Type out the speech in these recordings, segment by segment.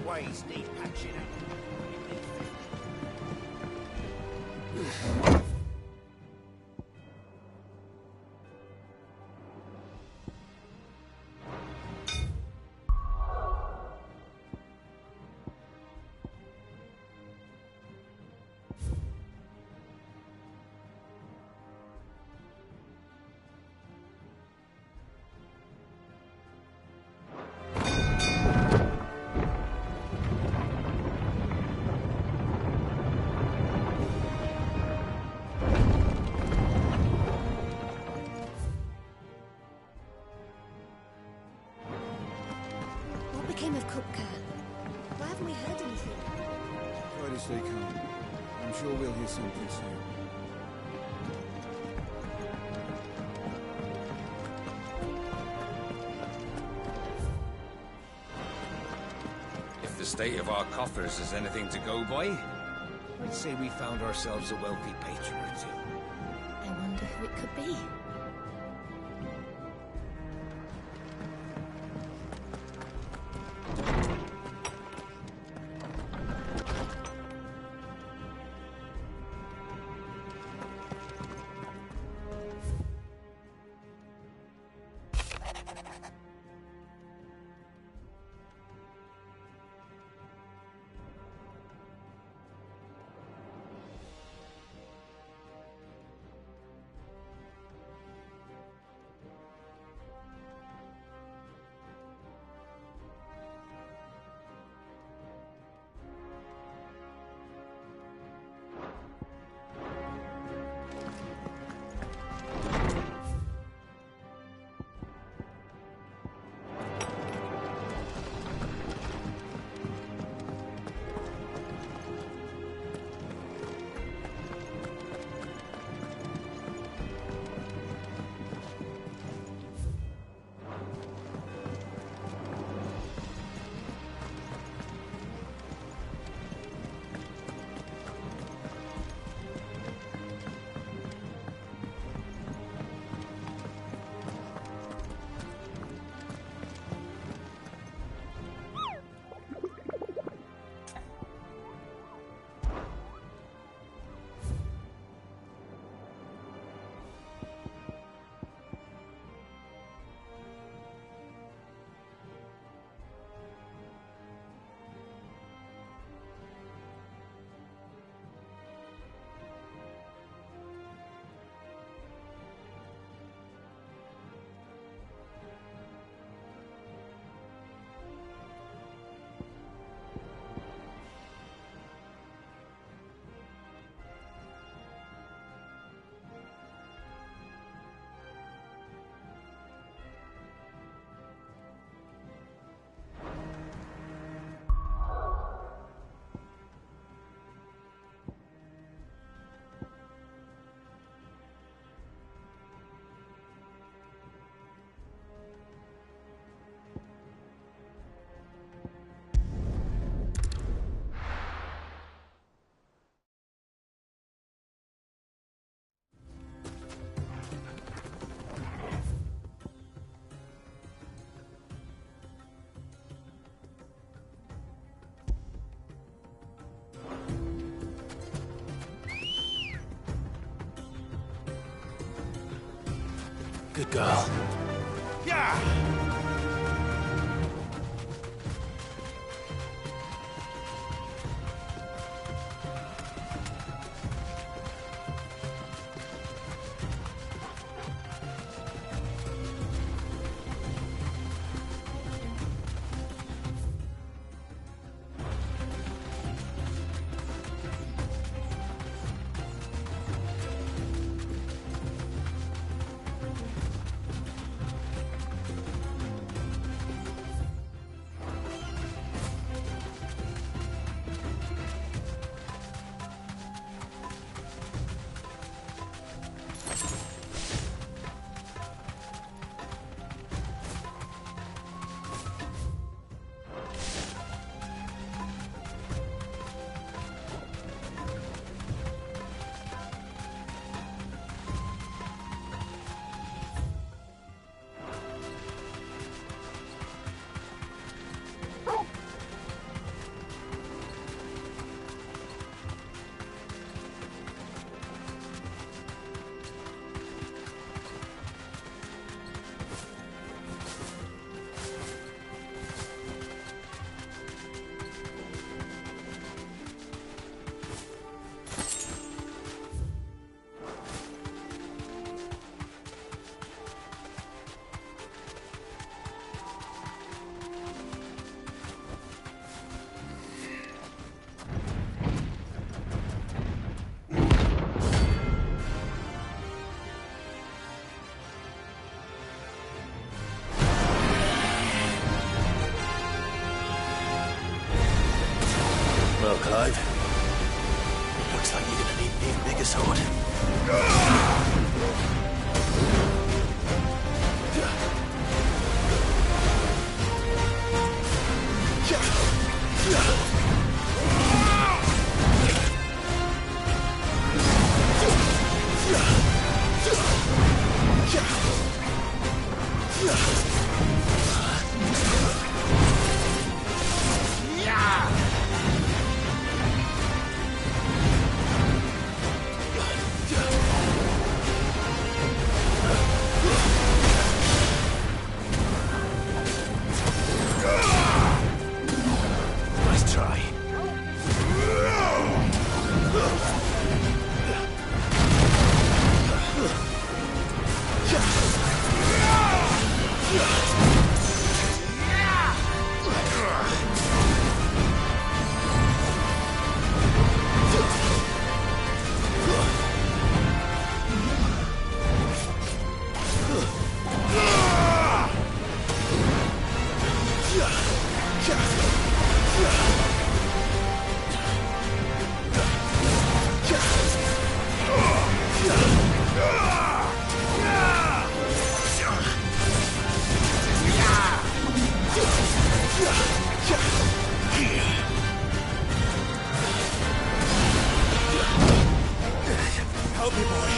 ways need patching up. Why haven't we heard anything? Try to stay calm. I'm sure we'll hear something soon. If the state of our coffers is anything to go by, I'd say we found ourselves a wealthy patron or two. I wonder who it could be. Good girl. Yeah! alive. Looks like you're gonna need an even bigger sword. Nice try. Help me, boy.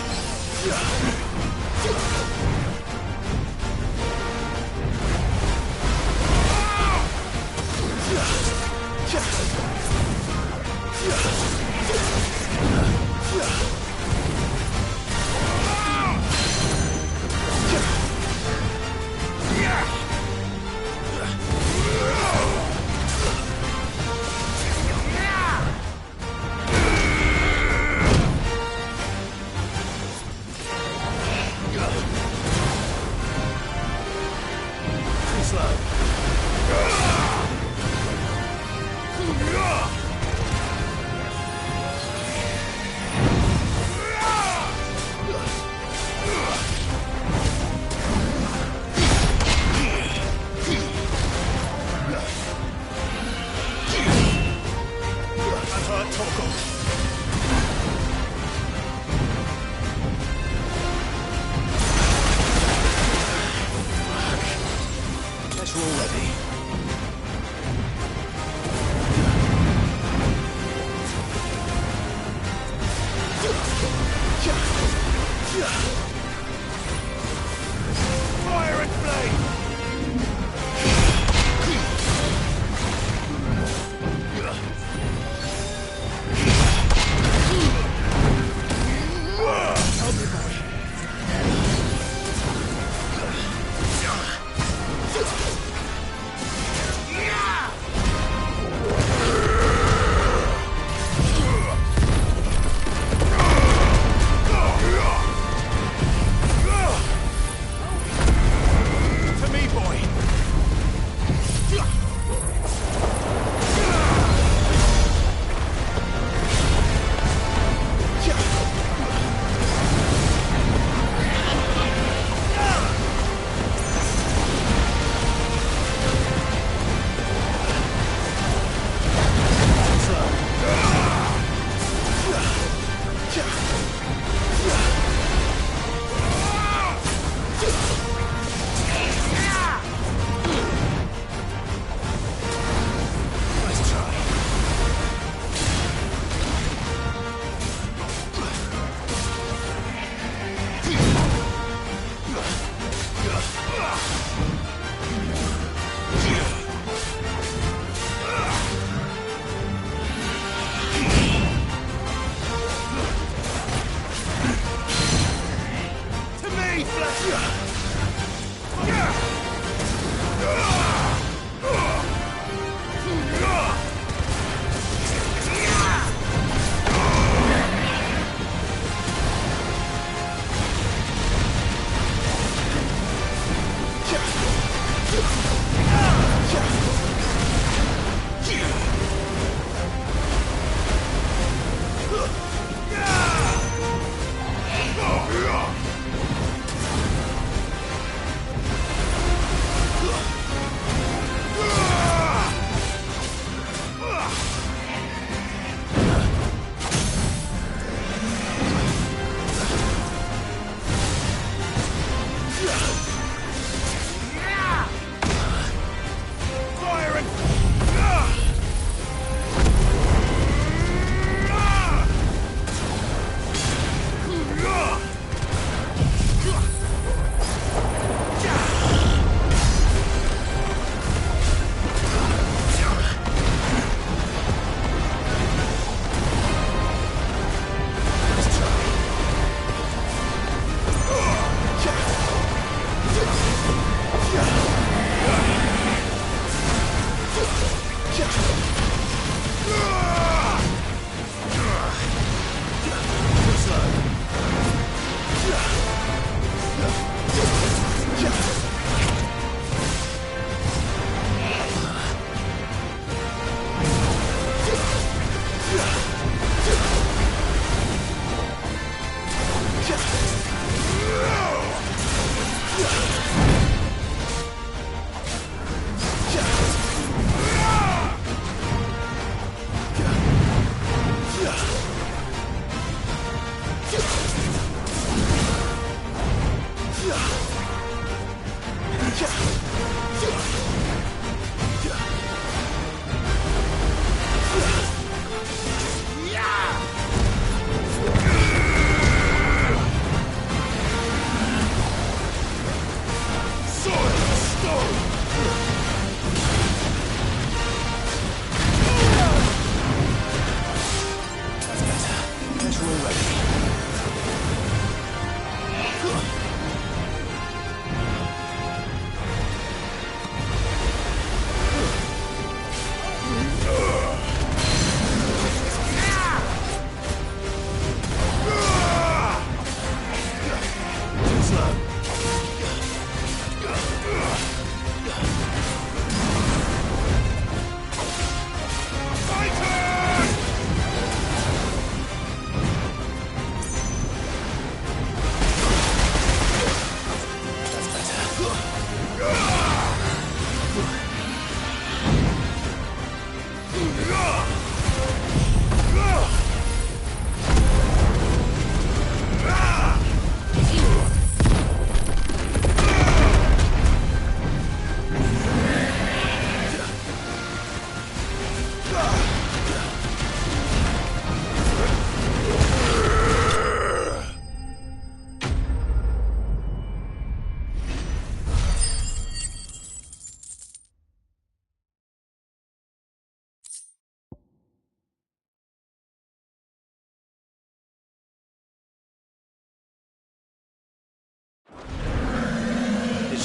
Guess we're all ready. Fire and flame!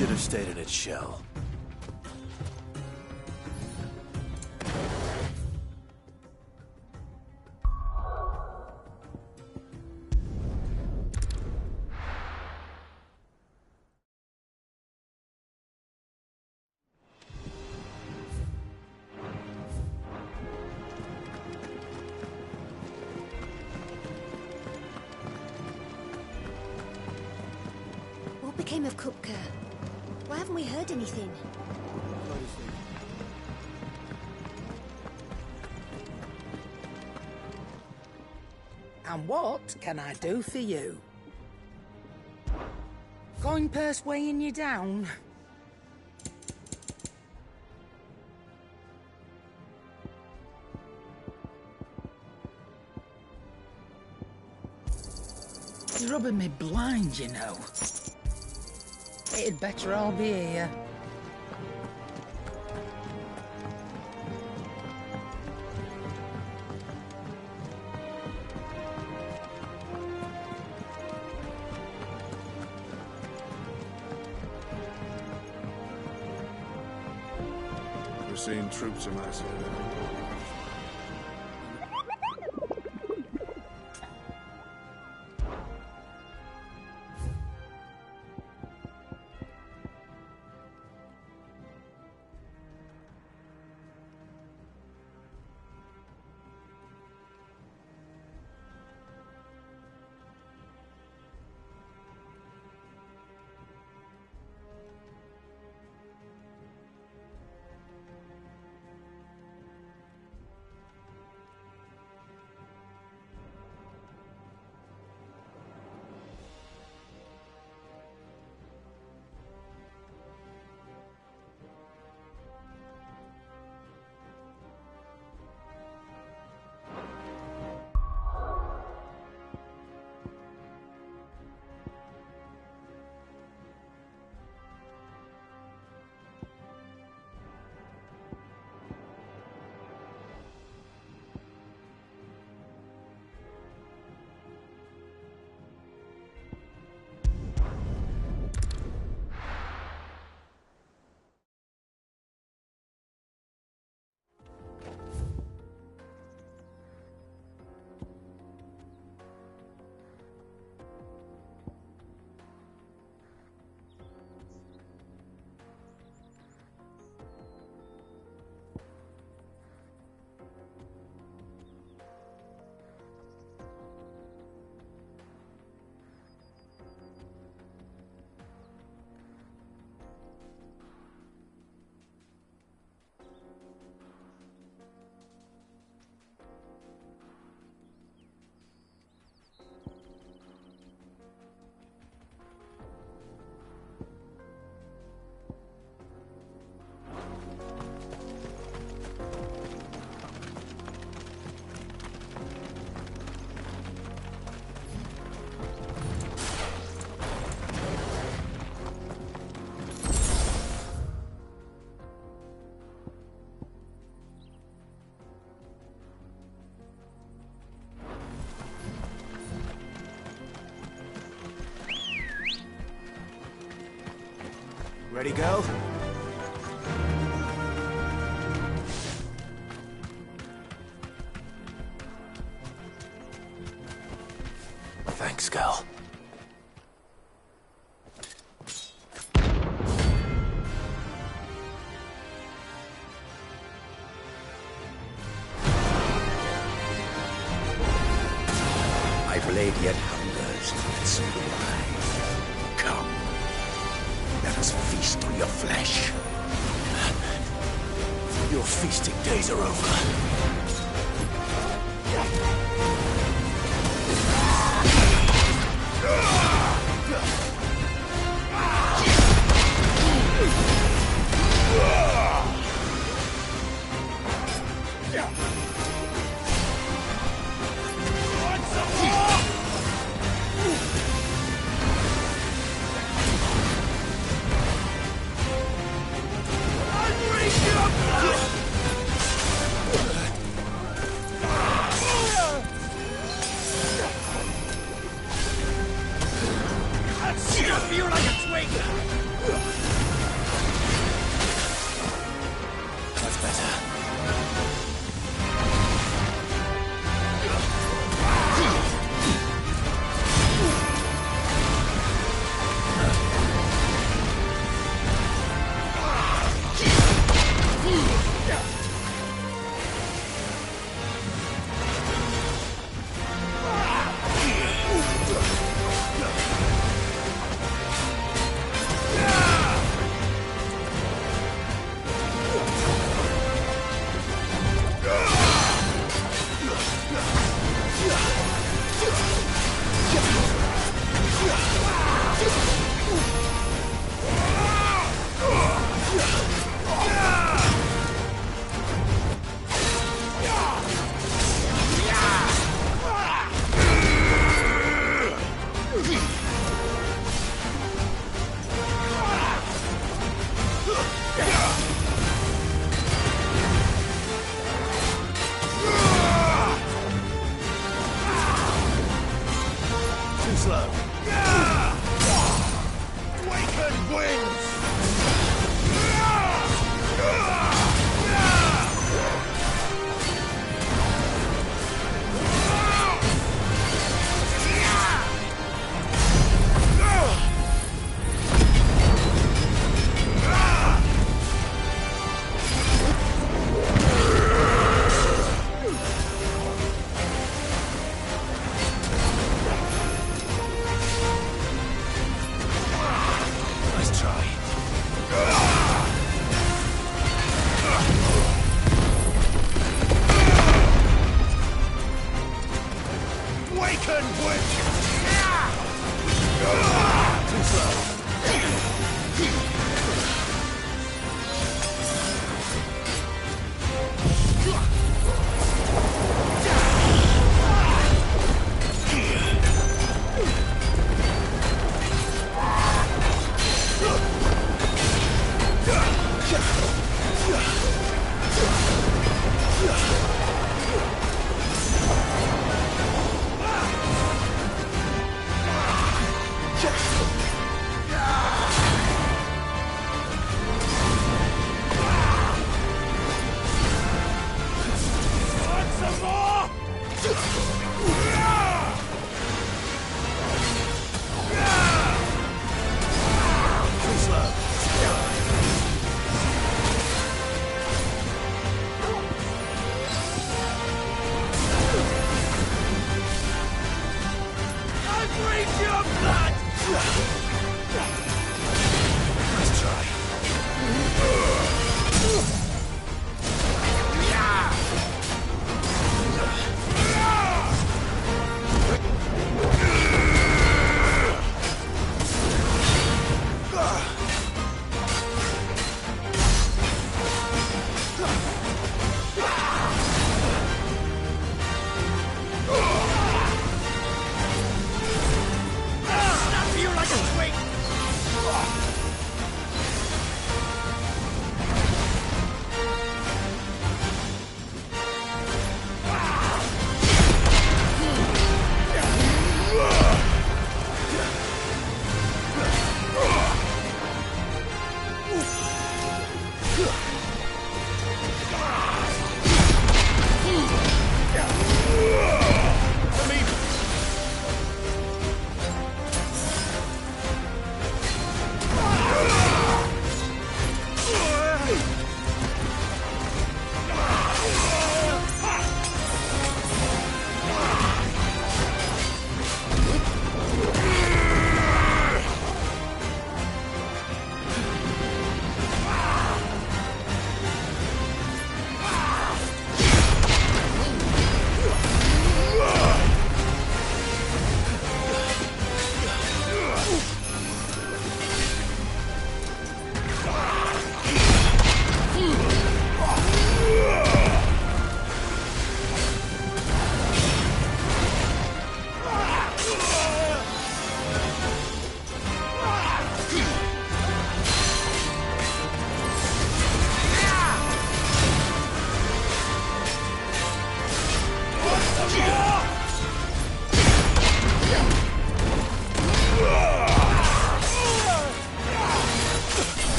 should have stayed in its shell. What became of Kupka? Why haven't we heard anything? And what can I do for you? Coin purse weighing you down? You're rubbing me blind, you know. It'd better all be here. We're seeing troops amass here. Ready, go? Thanks, Gal. My blade yet hungers, and so do I. Come. Let us feast on your flesh. Your feasting days are over. Awaken, witch! Too slow.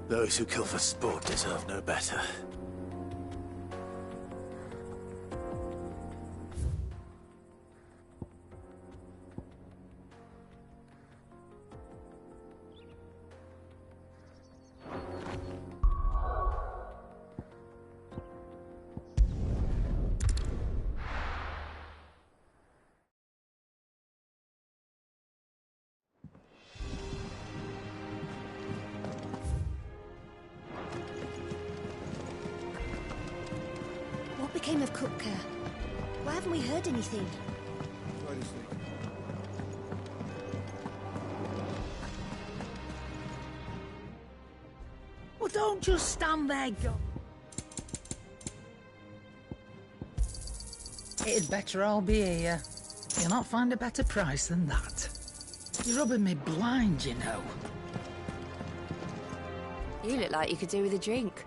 Those who kill for sport deserve no better. What became of Kupka? Why haven't we heard anything? Try to sleep. Well, don't just stand there, It'd better all be here. You'll not find a better price than that. You're rubbing me blind, you know. You look like you could do with a drink.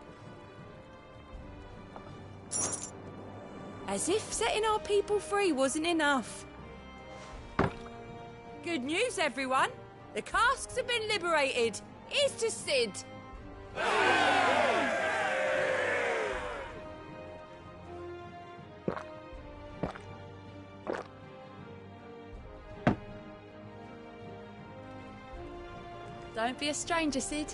As if setting our people free wasn't enough. Good news, everyone. The casks have been liberated. Here's to Sid. Don't be a stranger, Sid.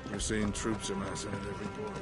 We're seeing troops amassing at every port.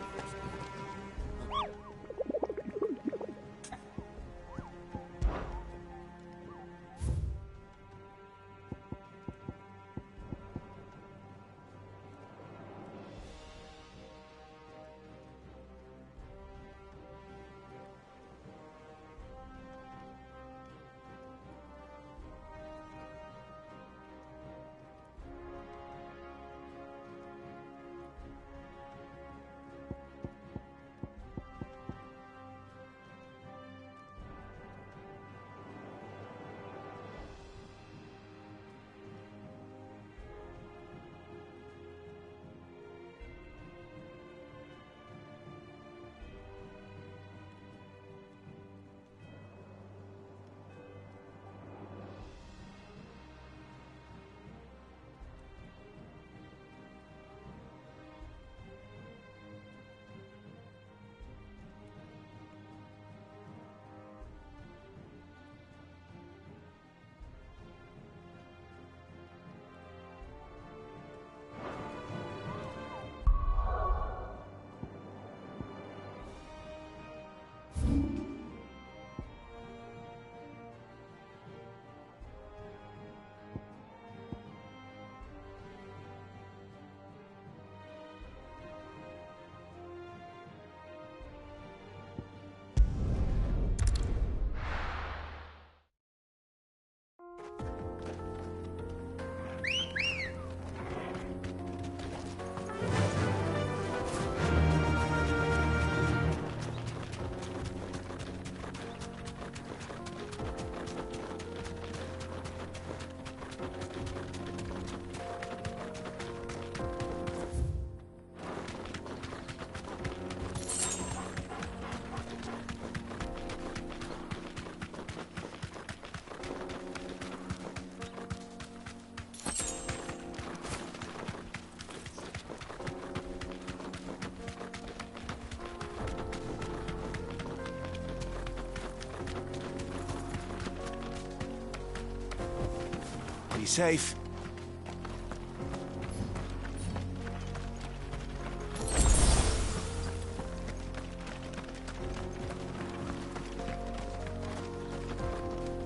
Be safe.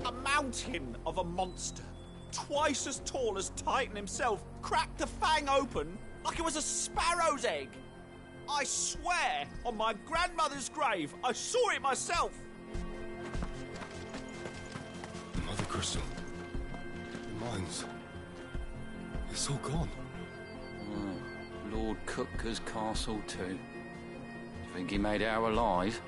A mountain of a monster, twice as tall as Titan himself, cracked a fang open like it was a sparrow's egg. I swear, on my grandmother's grave, I saw it myself. Mother Crystal. The mines. It's all gone. Oh, Lord Cutker's castle too. You think he made it out alive?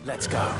Let's go.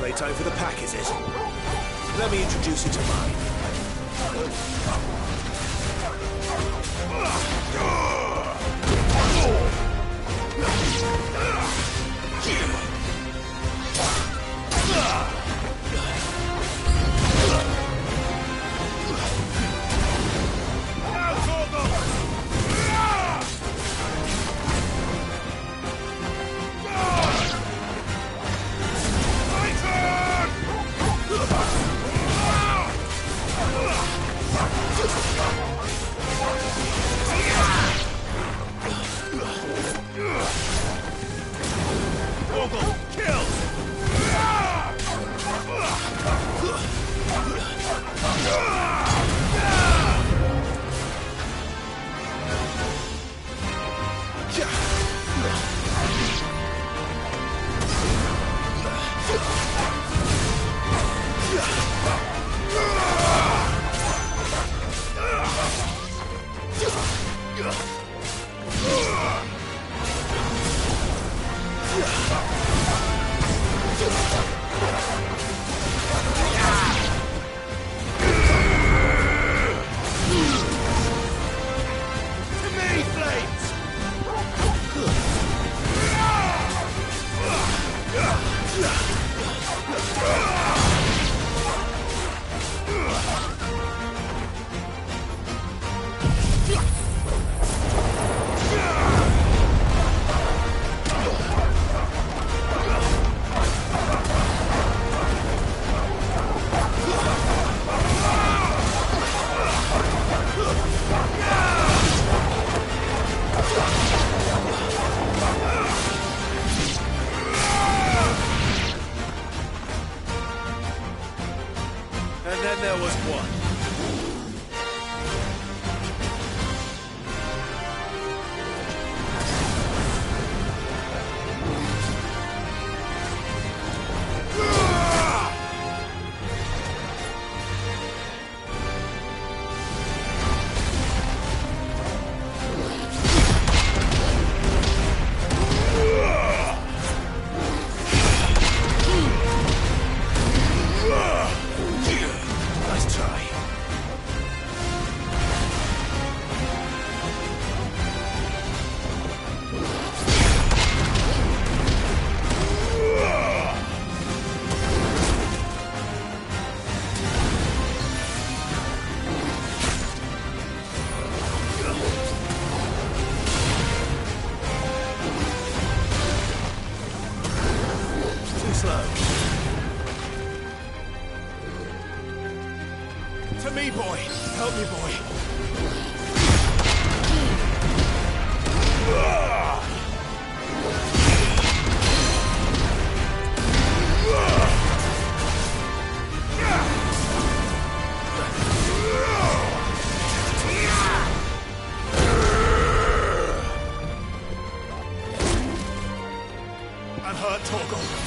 Playtime for the pack, is it? Let me introduce you to mine. To me, boy. Help me, boy. I'm hurt, Torgal.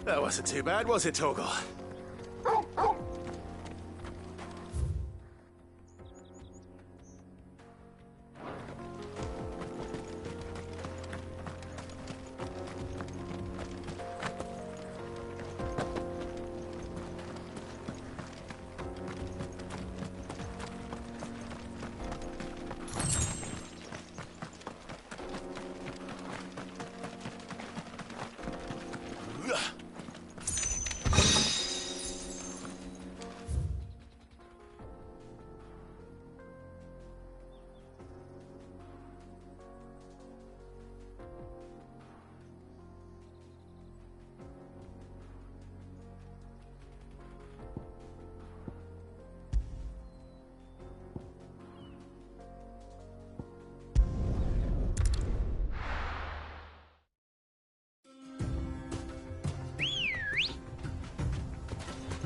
That wasn't too bad, was it, Torgal?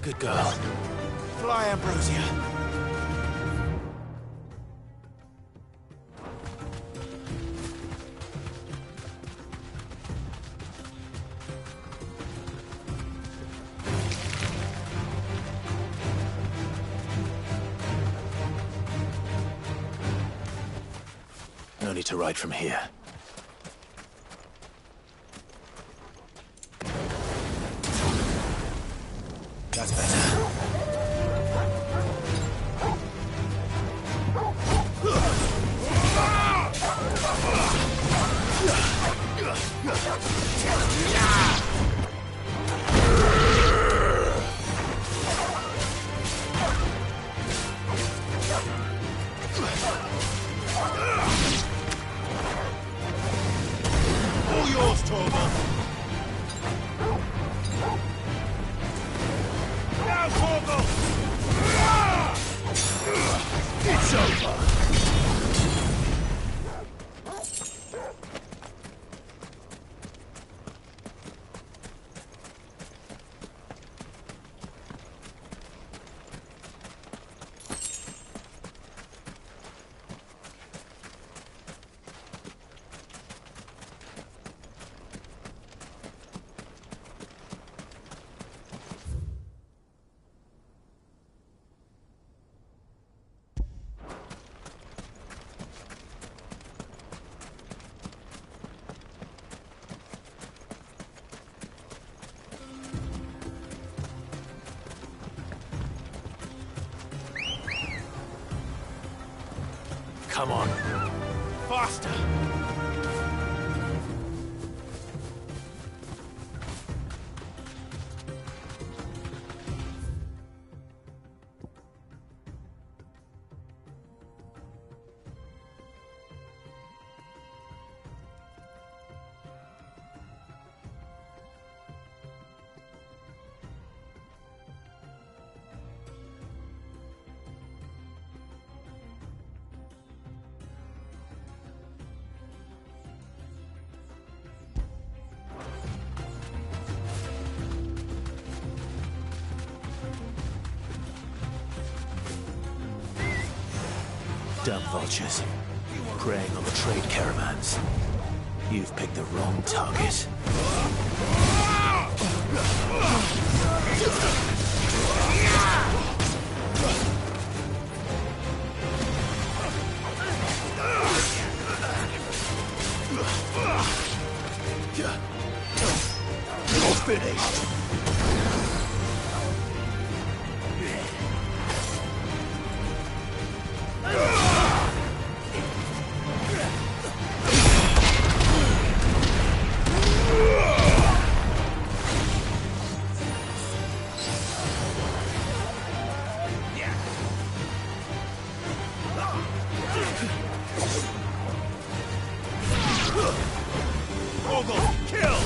Good girl. Fly, Ambrosia. No need to ride from here. That's better. All yours, Torgal. Now, Torgal! It's over! Come on. Faster! Dumb vultures, preying on the trade caravans. You've picked the wrong target. You're finished. Torgal, kill!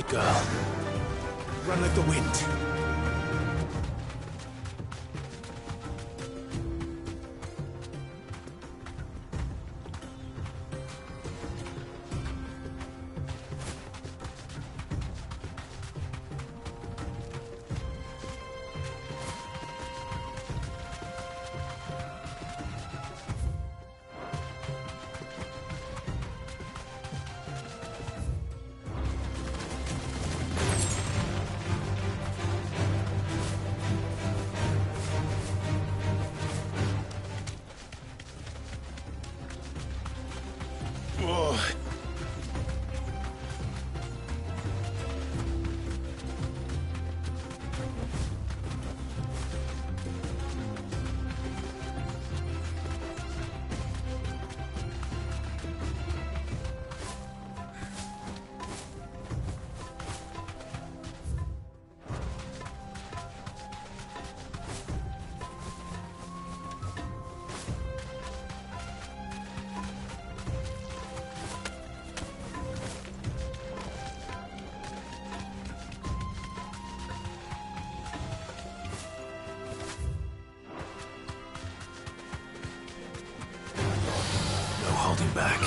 girl. Run like the wind. Holding back.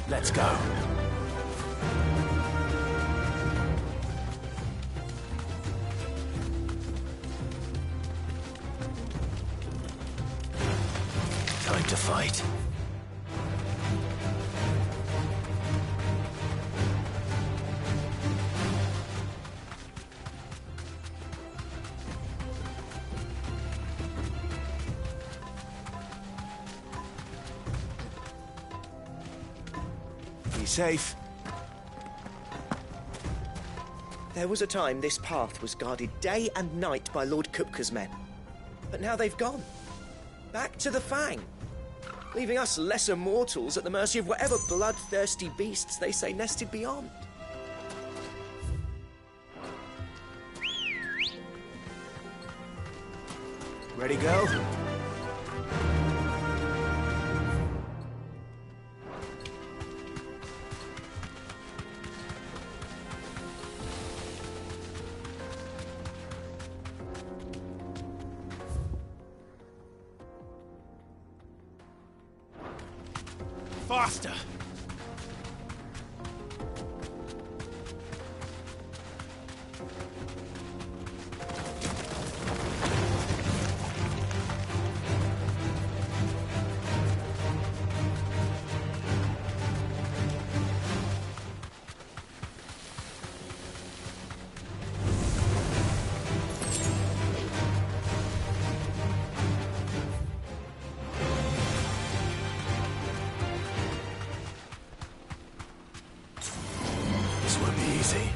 Let's go. Time to fight. Be safe. There was a time this path was guarded day and night by Lord Kupka's men. But now they've gone. Back to the Fang. Leaving us lesser mortals at the mercy of whatever bloodthirsty beasts they say nested beyond. Ready, go? Faster! This won't be easy.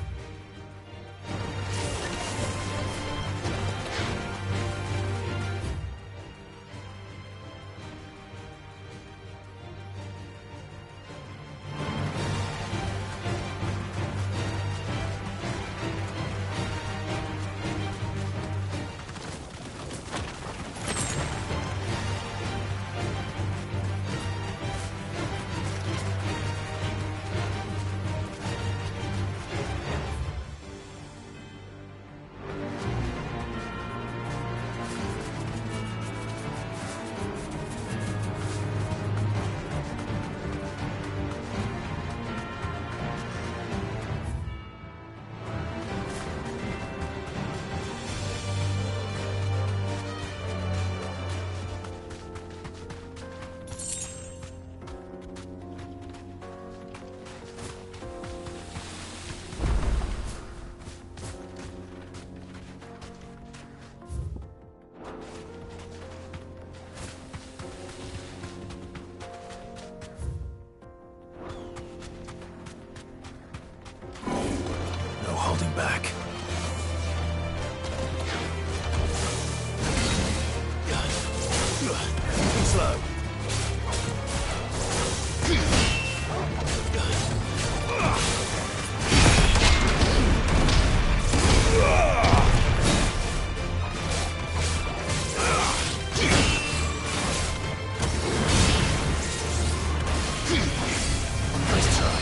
No holding back. Be slow. Nice try.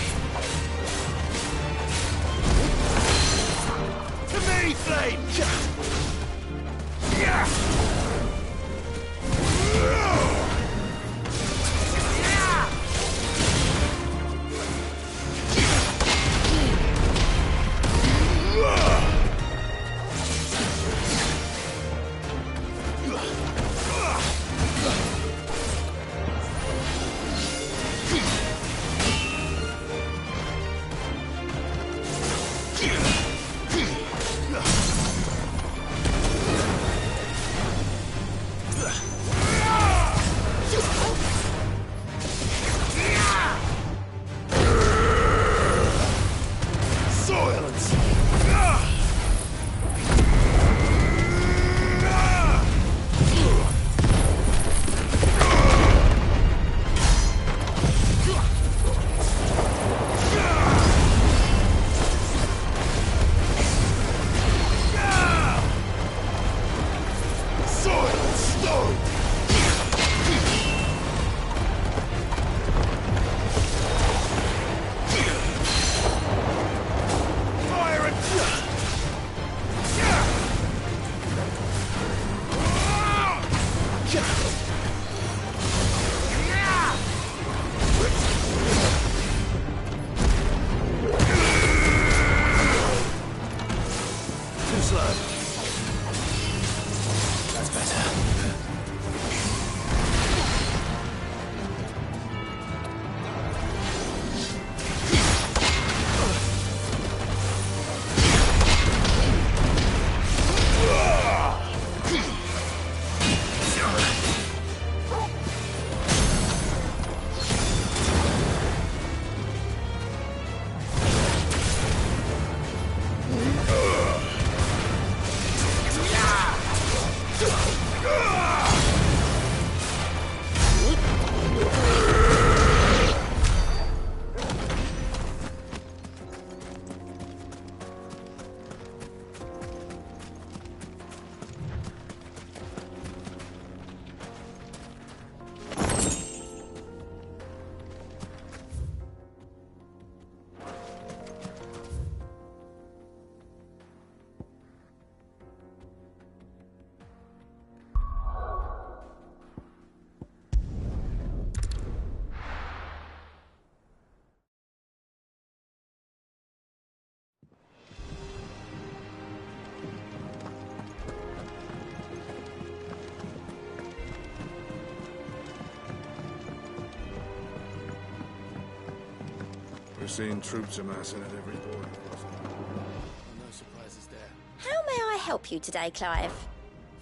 seen troops amassing at every boarding post. No surprises there. How may I help you today, Clive?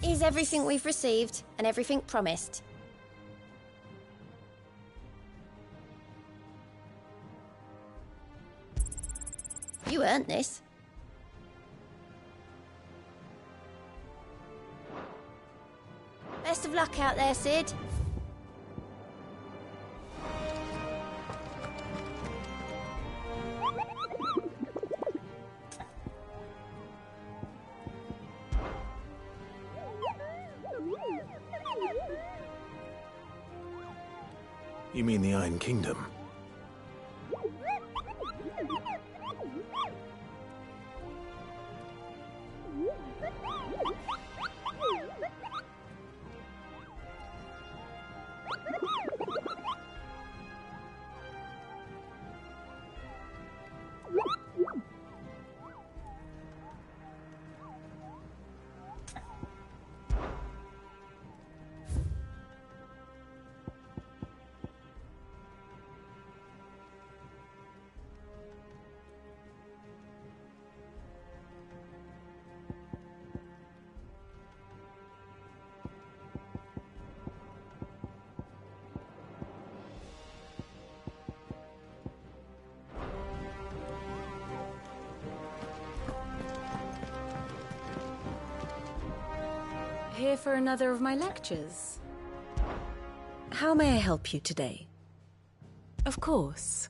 Is everything we've received and everything promised? You earned this. Best of luck out there, Sid. You mean the Iron Kingdom? Here for another of my lectures. How may I help you today? Of course.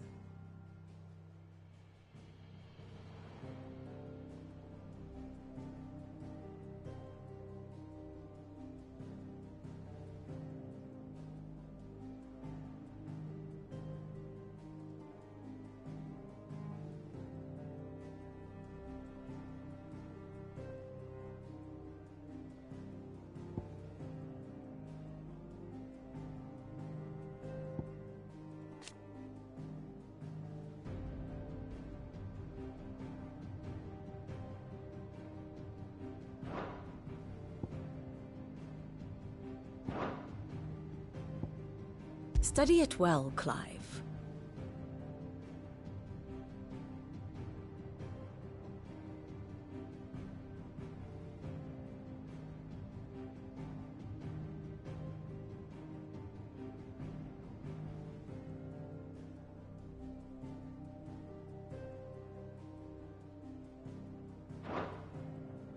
Study it well, Clive.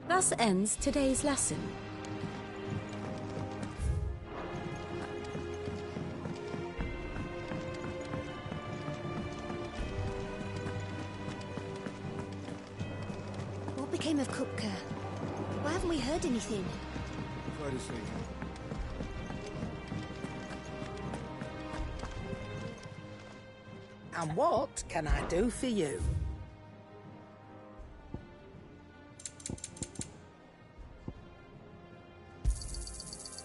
Thus ends today's lesson. What became of Kupka? Why haven't we heard anything? Try to see. And what can I do for you?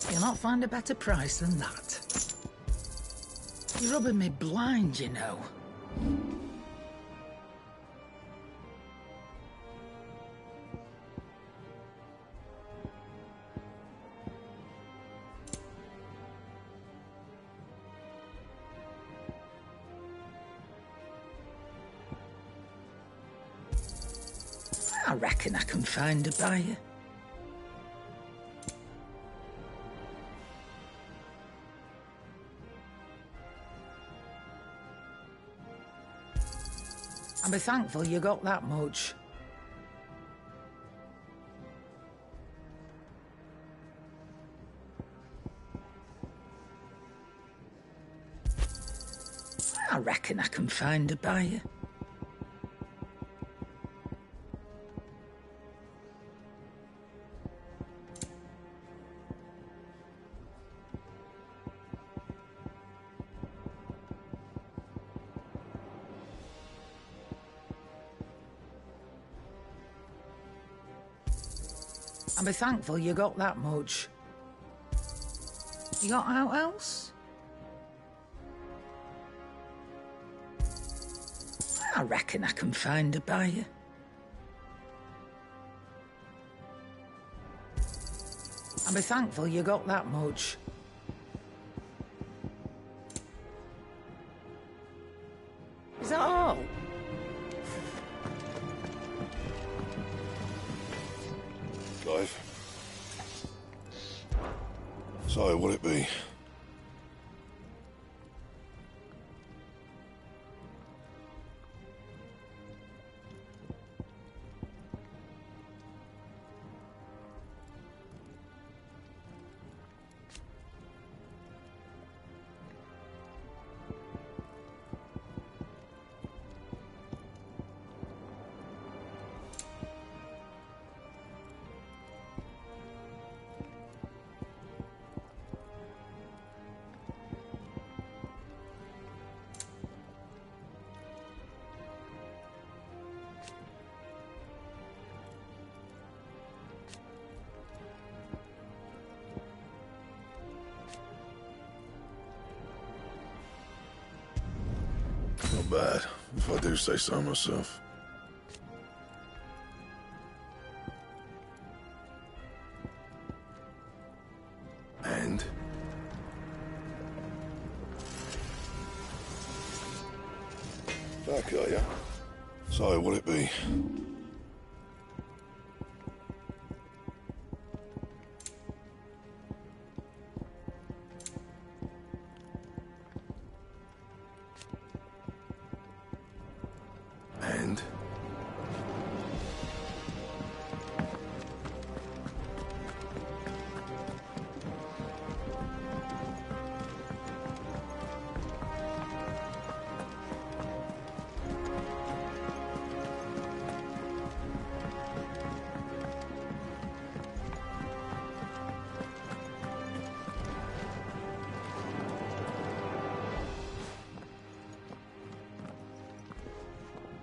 You'll not find a better price than that. You're rubbing me blind, you know. I reckon I can find a buyer. And be thankful you got that much. I reckon I can find a buyer. And be thankful you got that much. You got out else? I reckon I can find a buyer. And be thankful you got that much. Is that all? So, will it be? Not bad, if I do say so myself. And? Back, are ya? So, will it be? And?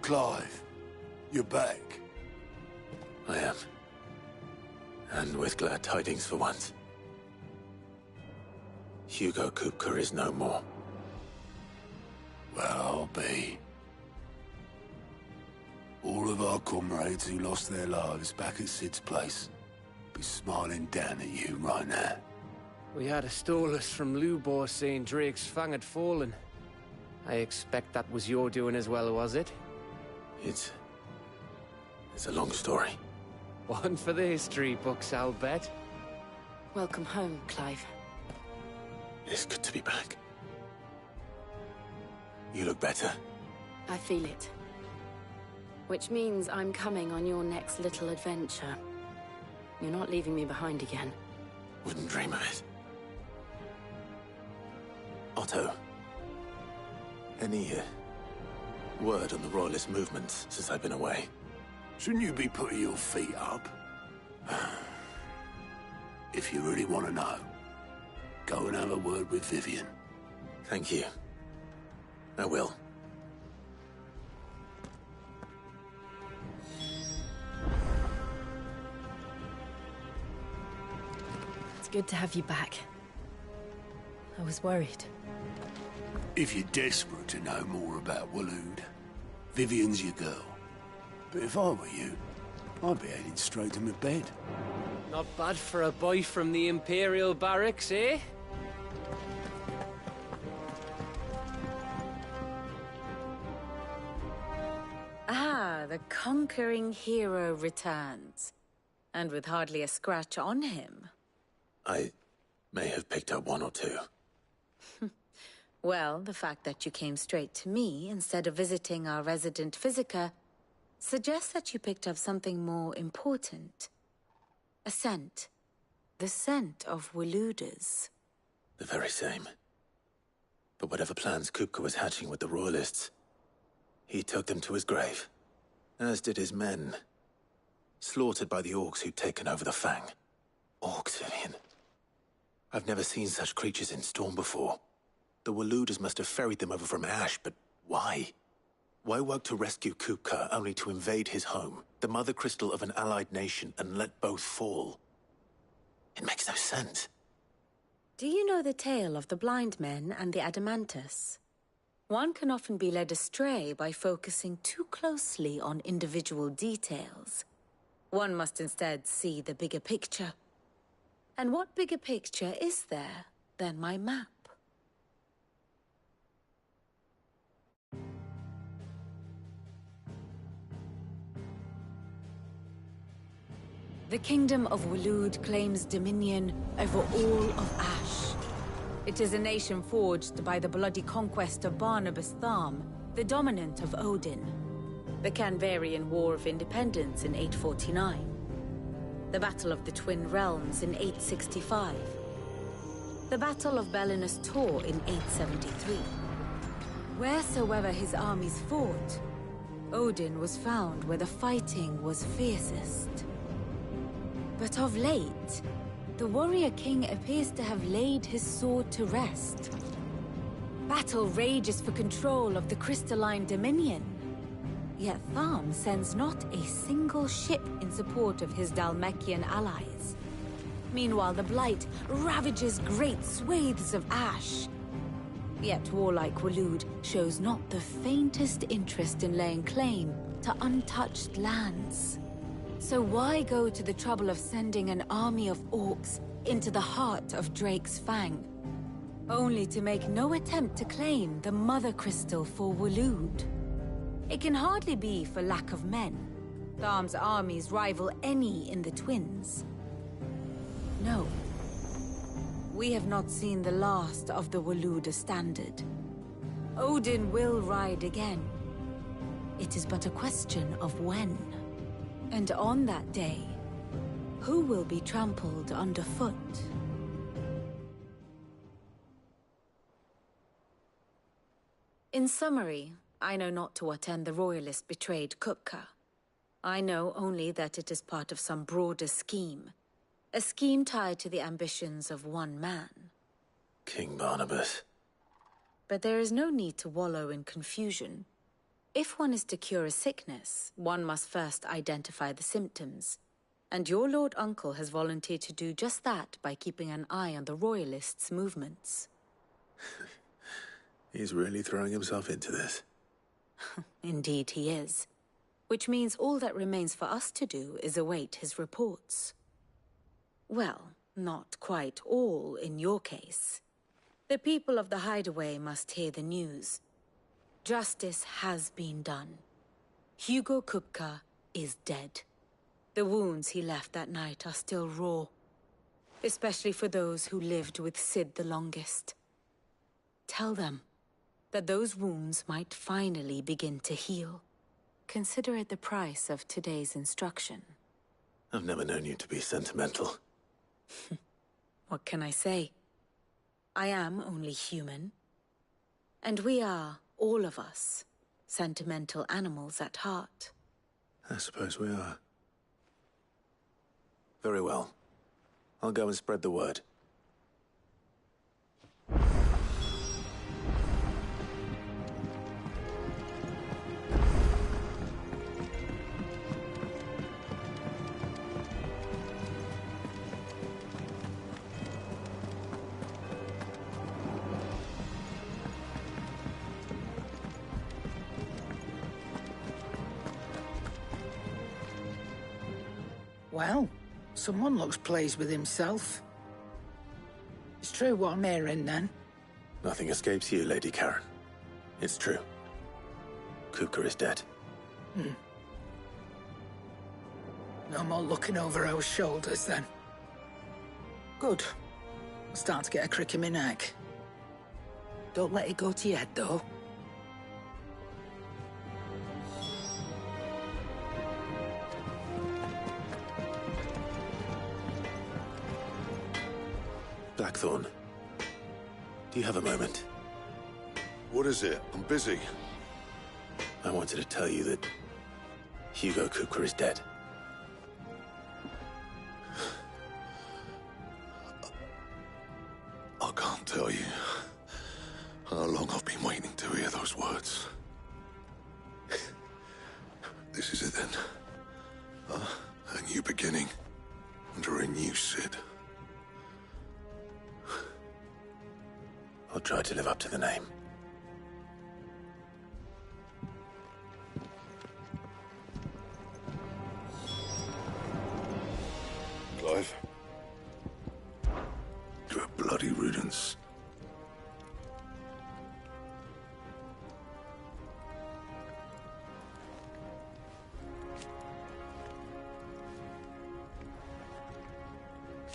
Clive, you're back. I am. And with glad tidings for once. Hugo Kupka is no more. Well, I'll be. All of our comrades who lost their lives back at Sid's place be smiling down at you right now. We had a stolus from Lubor saying Drake's fang had fallen. I expect that was your doing as well, was it? It's a long story. One for the history books, I'll bet. Welcome home, Clive. It's good to be back. You look better. I feel it. Which means I'm coming on your next little adventure. You're not leaving me behind again. Wouldn't dream of it. Otto. Any word on the Royalist movements since I've been away? Shouldn't you be putting your feet up? If you really want to know, go and have a word with Vivian. Thank you. I will. It's good to have you back. I was worried. If you're desperate to know more about Waloed, Vivian's your girl. But if I were you, I'd be heading straight to my bed. Not bad for a boy from the Imperial Barracks, eh? Ah, the conquering hero returns. And with hardly a scratch on him. I may have picked up one or two. Well, the fact that you came straight to me instead of visiting our resident physiker suggests that you picked up something more important. A scent. The scent of Waloeders. The very same. But whatever plans Kupka was hatching with the Royalists, he took them to his grave. As did his men. Slaughtered by the Orcs who'd taken over the Fang. Orcs, Vivian. I've never seen such creatures in Storm before. The Waloeders must have ferried them over from Ash, but why? Why work to rescue Kupka only to invade his home, the mother crystal of an allied nation, and let both fall? It makes no sense. Do you know the tale of the blind men and the Adamantus? One can often be led astray by focusing too closely on individual details. One must instead see the bigger picture. And what bigger picture is there than my map? The Kingdom of Waloed claims dominion over all of Ash. It is a nation forged by the bloody conquest of Barnabas Tharm, the dominant of Odin. The Canvarian War of Independence in 849. The Battle of the Twin Realms in 865. The Battle of Belinus Tor in 873. Wheresoever his armies fought, Odin was found where the fighting was fiercest. But of late, the warrior king appears to have laid his sword to rest. Battle rages for control of the crystalline dominion. Yet Tharm sends not a single ship in support of his Dhalmekian allies. Meanwhile, the Blight ravages great swathes of Ash. Yet warlike Waloed shows not the faintest interest in laying claim to untouched lands. So why go to the trouble of sending an army of orcs into the heart of Drake's Fang, only to make no attempt to claim the Mother Crystal for Waloed? It can hardly be for lack of men. Tharm's armies rival any in the Twins. No. We have not seen the last of the Waloed standard. Odin will ride again. It is but a question of when. And on that day, who will be trampled underfoot? In summary, I know not to what end the Royalist betrayed Kupka. I know only that it is part of some broader scheme. A scheme tied to the ambitions of one man. King Barnabas. But there is no need to wallow in confusion. If one is to cure a sickness, one must first identify the symptoms. And your Lord Uncle has volunteered to do just that by keeping an eye on the Royalists' movements. He's really throwing himself into this. Indeed he is. Which means all that remains for us to do is await his reports. Well, not quite all in your case. The people of the Hideaway must hear the news. Justice has been done. Hugo Kupka is dead. The wounds he left that night are still raw, especially for those who lived with Sid the longest. Tell them that those wounds might finally begin to heal. Consider it the price of today's instruction. I've never known you to be sentimental. What can I say? I am only human. And we are, all of us, sentimental animals at heart. I suppose we are. Very well. I'll go and spread the word. Well, someone looks pleased with himself. It's true what I'm hearing, then? Nothing escapes you, Lady Karen. It's true. Kupka is dead. No more looking over our shoulders, then. Good. I'm starting to get a crick in my neck. Don't let it go to your head, though. Blackthorn, do you have a moment? What is it? I'm busy. I wanted to tell you that Hugo Kupka is dead. I can't tell you how long I've been waiting to hear those words. This is it then. A new beginning under a new Sid. I'll try to live up to the name. Clive. To a bloody riddance.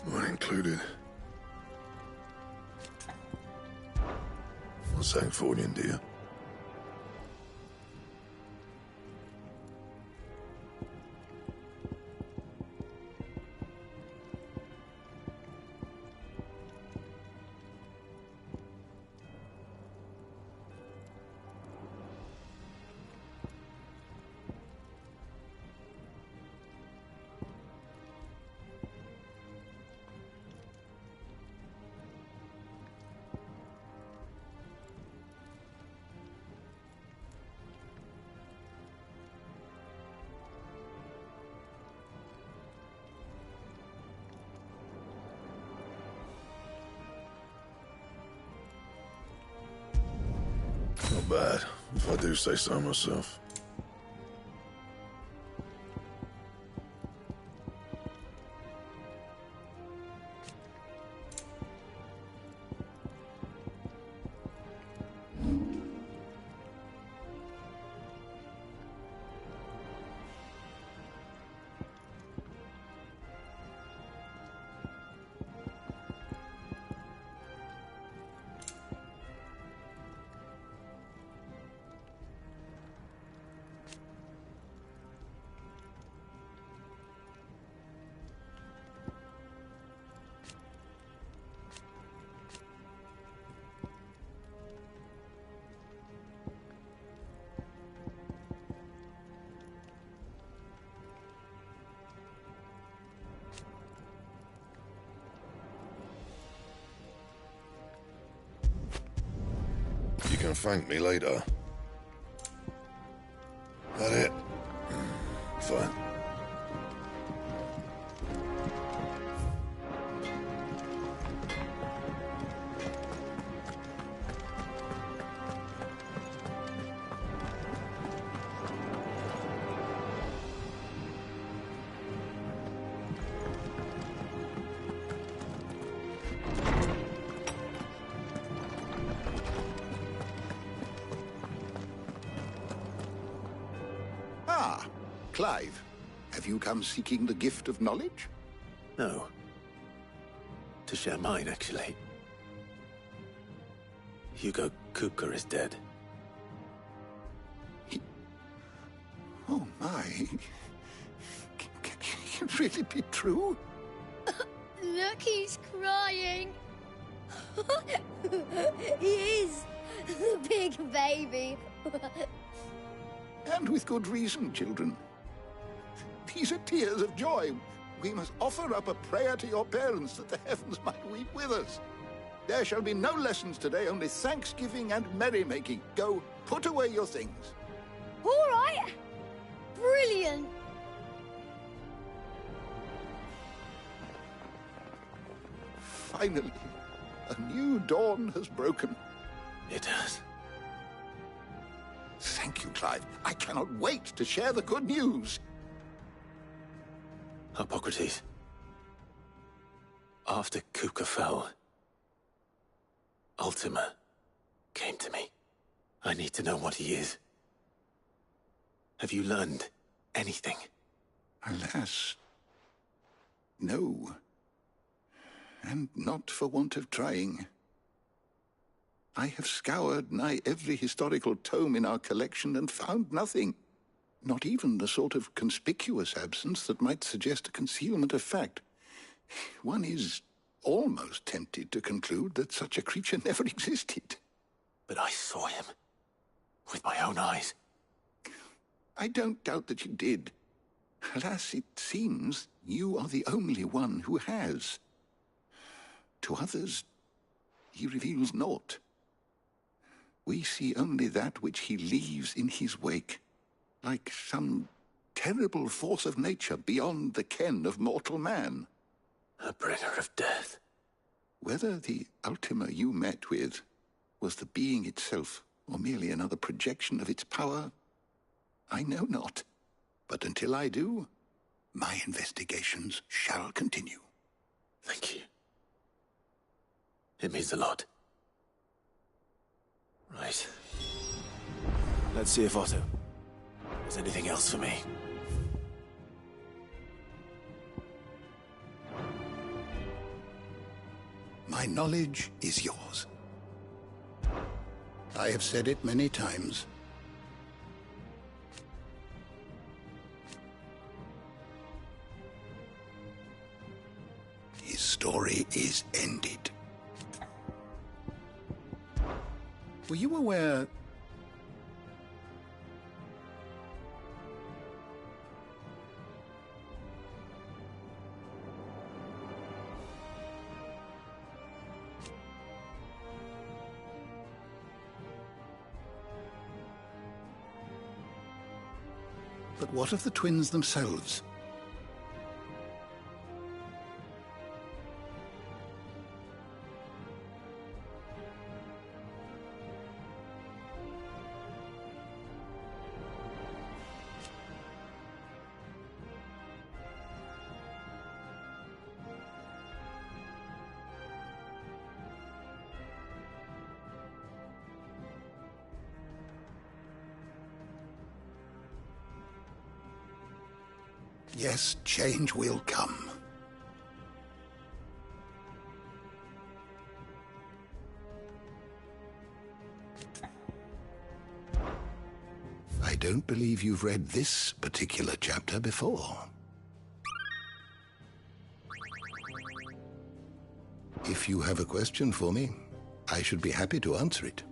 Mine included. What's that for you, dear? Not bad, if I do say so myself. You can thank me later. That it? Fine. Clive, have you come seeking the gift of knowledge? No. To share mine, actually. Hugo Kupka is dead. Oh my. Can it really be true? Look, he's crying. He is. The big baby. And with good reason, children. These are tears of joy. We must offer up a prayer to your parents that the heavens might weep with us. There shall be no lessons today, only thanksgiving and merrymaking. Go, put away your things. All right. Brilliant. Finally, a new dawn has broken. It has. Thank you, Clive. I cannot wait to share the good news. Hippocrates. After Kupka fell, Ultima came to me. I need to know what he is. Have you learned anything? Alas, no. And not for want of trying. I have scoured nigh every historical tome in our collection and found nothing. Not even the sort of conspicuous absence that might suggest a concealment of fact. One is almost tempted to conclude that such a creature never existed. But I saw him. With my own eyes. I don't doubt that you did. Alas, it seems you are the only one who has. To others, he reveals naught. We see only that which he leaves in his wake. Like some terrible force of nature beyond the ken of mortal man. A bringer of death. Whether the Ultima you met with was the being itself, or merely another projection of its power, I know not. But until I do, my investigations shall continue. Thank you. It means a lot. Right. Let's see if Otto has anything else for me. My knowledge is yours. I have said it many times. His story is ended. Were you aware... But what of the twins themselves? Yes, change will come. I don't believe you've read this particular chapter before. If you have a question for me, I should be happy to answer it.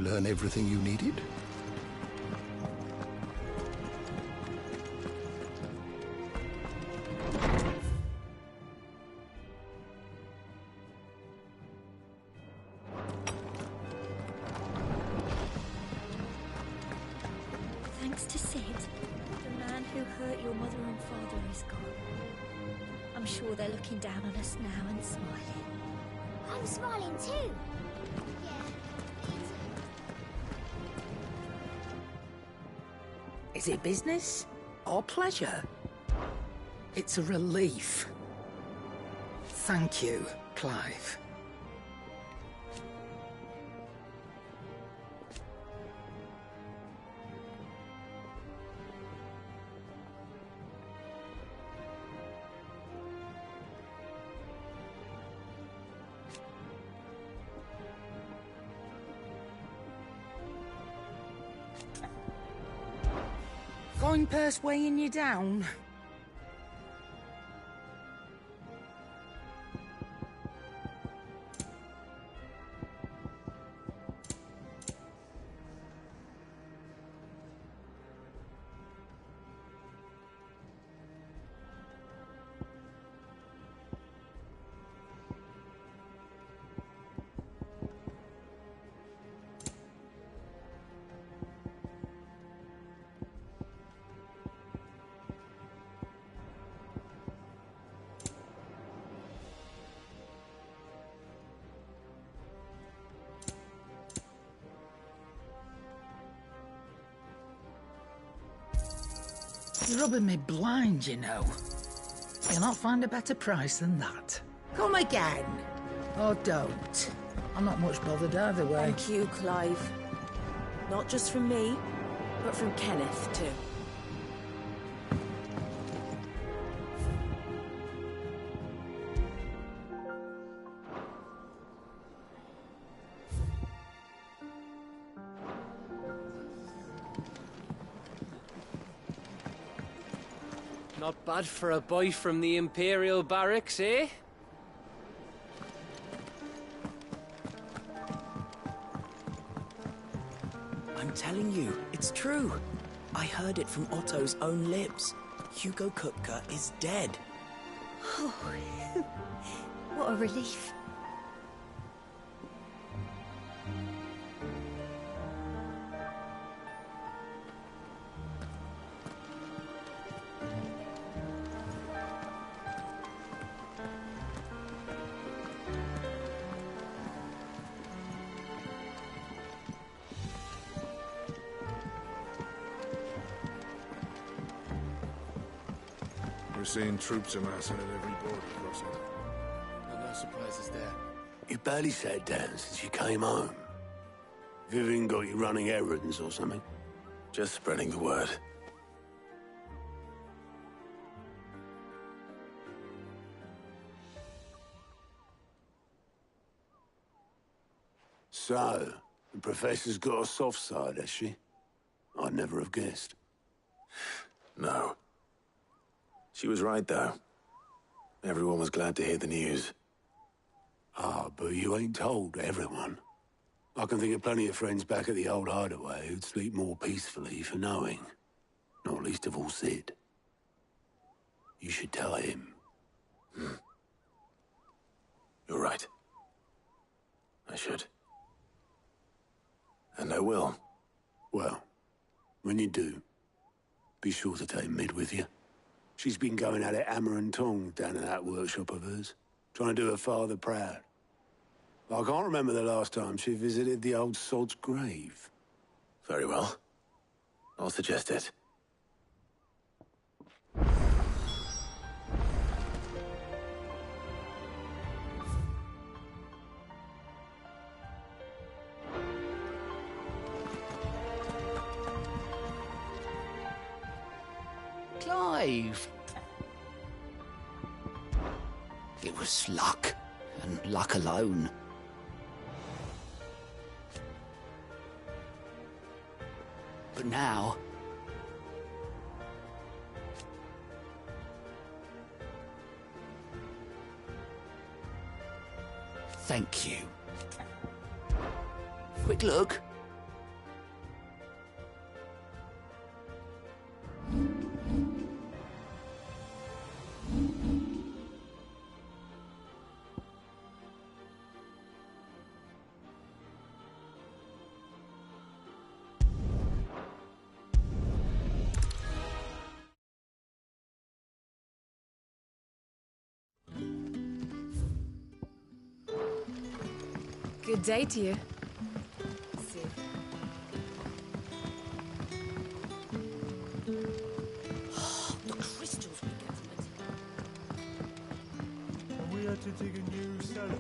learn everything you needed? Thanks to Sid, the man who hurt your mother and father is gone. I'm sure they're looking down on us now and smiling. I'm smiling too. Is it business or pleasure? It's a relief. Thank you, Clive. Coin purse weighing you down? You're rubbing me blind, you know. You'll not find a better price than that. Come again. Or don't. I'm not much bothered either way. Thank you, Clive. Not just from me, but from Kenneth, too. Not bad for a boy from the Imperial Barracks, eh? I'm telling you, it's true. I heard it from Otto's own lips. Hugo Kupka is dead. Oh, what a relief. We're seeing troops amassing at every border crossing. No surprises there. You barely sat down since you came home. Vivian got you running errands or something? Just spreading the word. So, the Professor's got a soft side, has she? I'd never have guessed. No. She was right, though. Everyone was glad to hear the news. Ah, but you ain't told everyone. I can think of plenty of friends back at the old hideaway who'd sleep more peacefully for knowing. Not least of all Sid. You should tell him. You're right. I should. And I will. Well, when you do, be sure to take Mid with you. She's been going at it hammer and tongs down in that workshop of hers, trying to do her father proud. I can't remember the last time she visited the old sod's grave. Very well. I'll suggest it. Clive. It was luck, and luck alone. But now... thank you. Quick look. Good day to you. The crystals we get from it. And we had to dig a new cellar.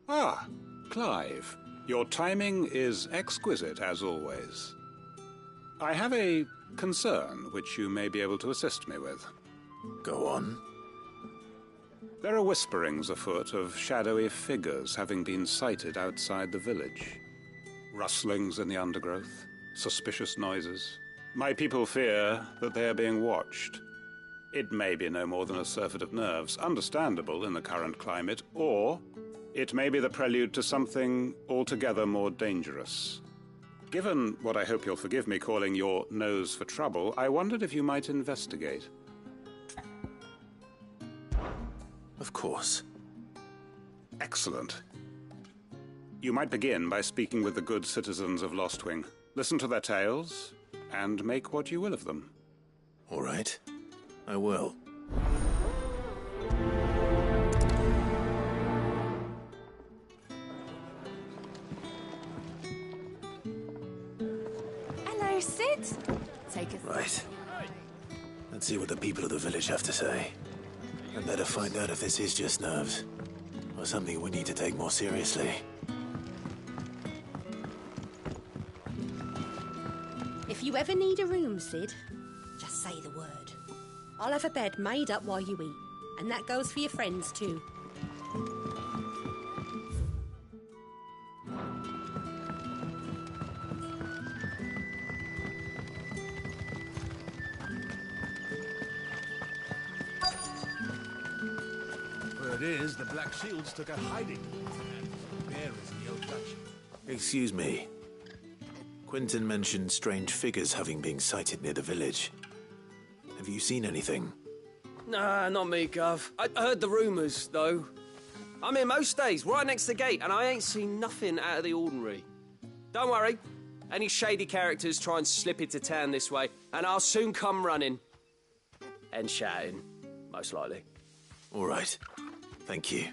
Ah, Clive. Your timing is exquisite, as always. I have a concern which you may be able to assist me with. Go on. There are whisperings afoot of shadowy figures having been sighted outside the village. Rustlings in the undergrowth, suspicious noises. My people fear that they are being watched. It may be no more than a surfeit of nerves, understandable in the current climate, or it may be the prelude to something altogether more dangerous. Given what I hope you'll forgive me calling your nose for trouble, I wondered if you might investigate. Of course. Excellent. You might begin by speaking with the good citizens of Lostwing. Listen to their tales, and make what you will of them. All right. I will. Hello, Sid. Take a Right. Let's see what the people of the village have to say. I better find out if this is just nerves, or something we need to take more seriously. If you ever need a room, Sid, just say the word. I'll have a bed made up while you eat, and that goes for your friends too. Word is, the Black Shields took a hiding, and bear is in the old Dutch. Excuse me. Quentin mentioned strange figures having been sighted near the village. Have you seen anything? Nah, not me, Gov. I heard the rumours, though. I'm here most days, right next to the gate, and I ain't seen nothing out of the ordinary. Don't worry. Any shady characters try and slip into town this way, and I'll soon come running. And shouting, most likely. All right. Thank you.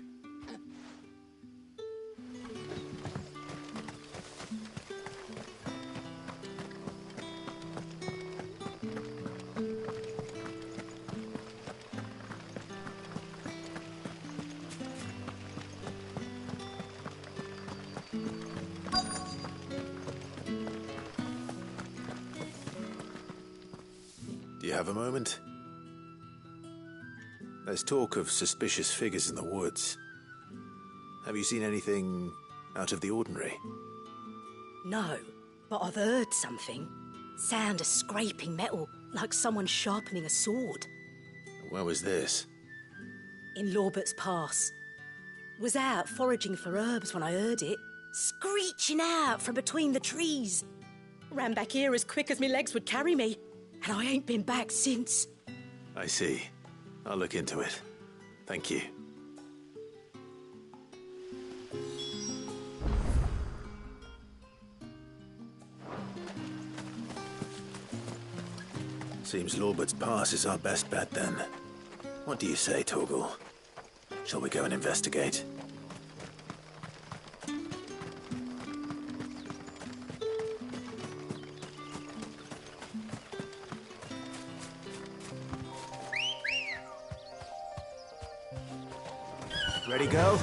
Do you have a moment? There's talk of suspicious figures in the woods. Have you seen anything out of the ordinary? No, but I've heard something. Sound of scraping metal, like someone sharpening a sword. Where was this? In Lorbert's Pass. Was out foraging for herbs when I heard it, screeching out from between the trees. Ran back here as quick as my legs would carry me, and I ain't been back since. I see. I'll look into it. Thank you. Seems Lorbert's Pass is our best bet then. What do you say, Torgal? Shall we go and investigate? Ready, go?